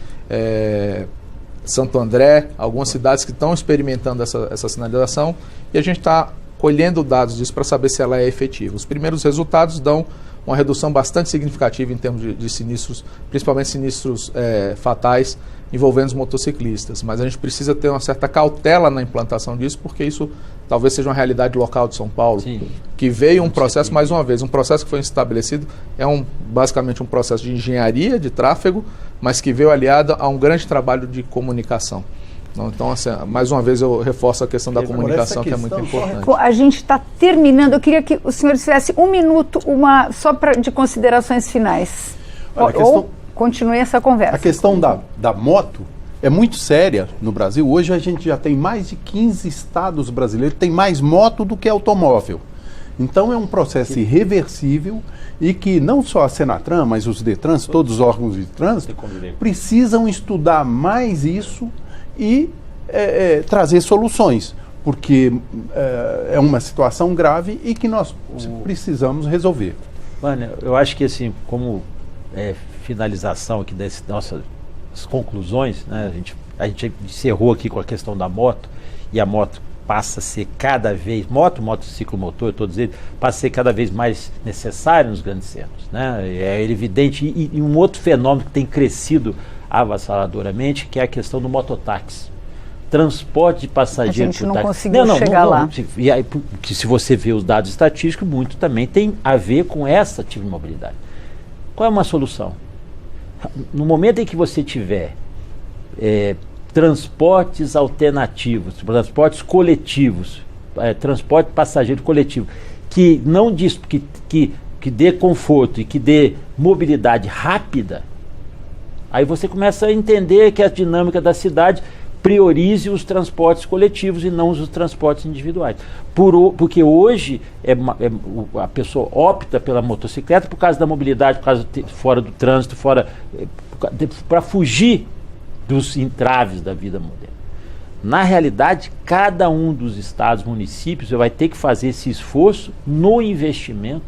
Santo André, algumas cidades que estão experimentando essa sinalização, e a gente está colhendo dados disso para saber se ela é efetiva. Os primeiros resultados dão uma redução bastante significativa em termos de sinistros, principalmente sinistros fatais envolvendo os motociclistas. Mas a gente precisa ter uma certa cautela na implantação disso, porque isso talvez seja uma realidade local de São Paulo. Sim. Que veio um processo, mais uma vez, um processo que foi estabelecido, basicamente um processo de engenharia de tráfego, mas que veio aliado a um grande trabalho de comunicação. Então, assim, mais uma vez eu reforço a questão da comunicação, que é muito importante. A gente está terminando, eu queria que o senhor tivesse um minuto só de considerações finais. Ou continue essa conversa. A questão da moto é muito séria no Brasil. Hoje a gente já tem mais de 15 estados brasileiros que tem mais moto do que automóvel. Então é um processo irreversível e que não só a Senatran, mas os Detrans, todos os órgãos de trânsito, precisam estudar mais isso e trazer soluções, porque é uma situação grave e que nós precisamos resolver. Vânia, eu acho que assim, como finalização aqui das nossas conclusões, né, a gente encerrou aqui com a questão da moto, e a moto passa a ser cada vez, motociclomotor, todos eles, passa a ser cada vez mais necessário nos grandes centros, né? É evidente, e um outro fenômeno que tem crescido avassaladoramente, que é a questão do mototáxi. Transporte de passageiros. A gente não conseguiu chegar lá. E aí, porque se você vê os dados estatísticos, muito também tem a ver com essa tipo de mobilidade. Qual é uma solução? No momento em que você tiver transportes alternativos, transportes coletivos, transporte passageiro coletivo, que não diz que dê conforto e que dê mobilidade rápida, aí você começa a entender que a dinâmica da cidade priorize os transportes coletivos e não os transportes individuais. Porque hoje a pessoa opta pela motocicleta por causa da mobilidade, por causa fora do trânsito, para fugir dos entraves da vida moderna. Na realidade, cada um dos estados, municípios, vai ter que fazer esse esforço no investimento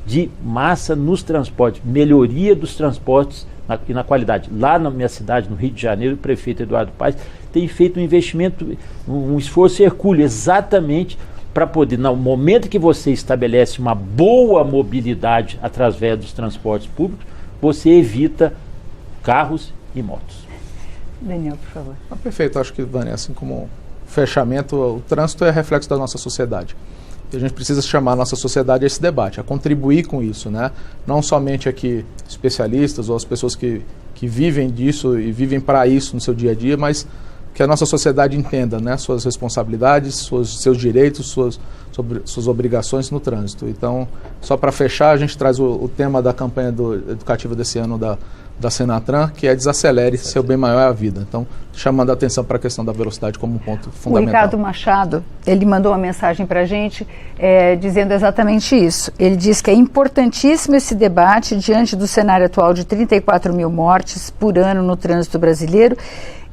de massa nos transportes, melhoria dos transportes e na qualidade. Lá na minha cidade, no Rio de Janeiro, o prefeito Eduardo Paes tem feito um investimento, um esforço hercúleo, exatamente para poder, no momento que você estabelece uma boa mobilidade através dos transportes públicos, você evita carros e motos. Daniel, por favor. Perfeito, acho que, Vânia, assim como fechamento, o trânsito é reflexo da nossa sociedade. E a gente precisa chamar a nossa sociedade a esse debate, a contribuir com isso, né? Não somente aqui especialistas ou as pessoas que vivem disso e vivem para isso no seu dia a dia, mas que a nossa sociedade entenda, né, suas responsabilidades, seus direitos, suas obrigações no trânsito. Então, só para fechar, a gente traz o tema da campanha educativa desse ano da Senatran, que é desacelere, seu bem maior é a vida. Então, chamando a atenção para a questão da velocidade como um ponto fundamental. O Ricardo Machado, ele mandou uma mensagem para a gente dizendo exatamente isso. Ele diz que é importantíssimo esse debate diante do cenário atual de 34 mil mortes por ano no trânsito brasileiro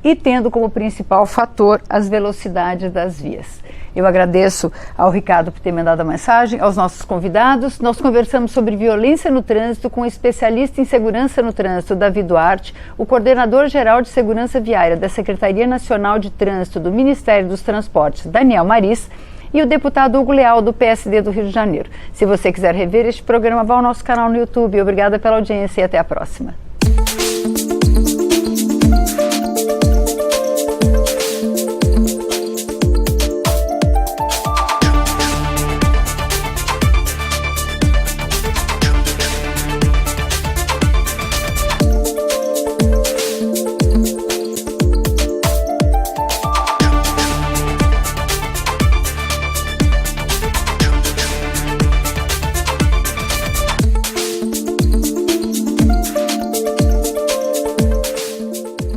e tendo como principal fator as velocidades das vias. Eu agradeço ao Ricardo por ter mandado a mensagem, aos nossos convidados. Nós conversamos sobre violência no trânsito com o especialista em segurança no trânsito, Davi Duarte, o coordenador-geral de segurança viária da Secretaria Nacional de Trânsito do Ministério dos Transportes, Daniel Maris, e o deputado Hugo Leal, do PSD do Rio de Janeiro. Se você quiser rever este programa, vá ao nosso canal no YouTube. Obrigada pela audiência e até a próxima.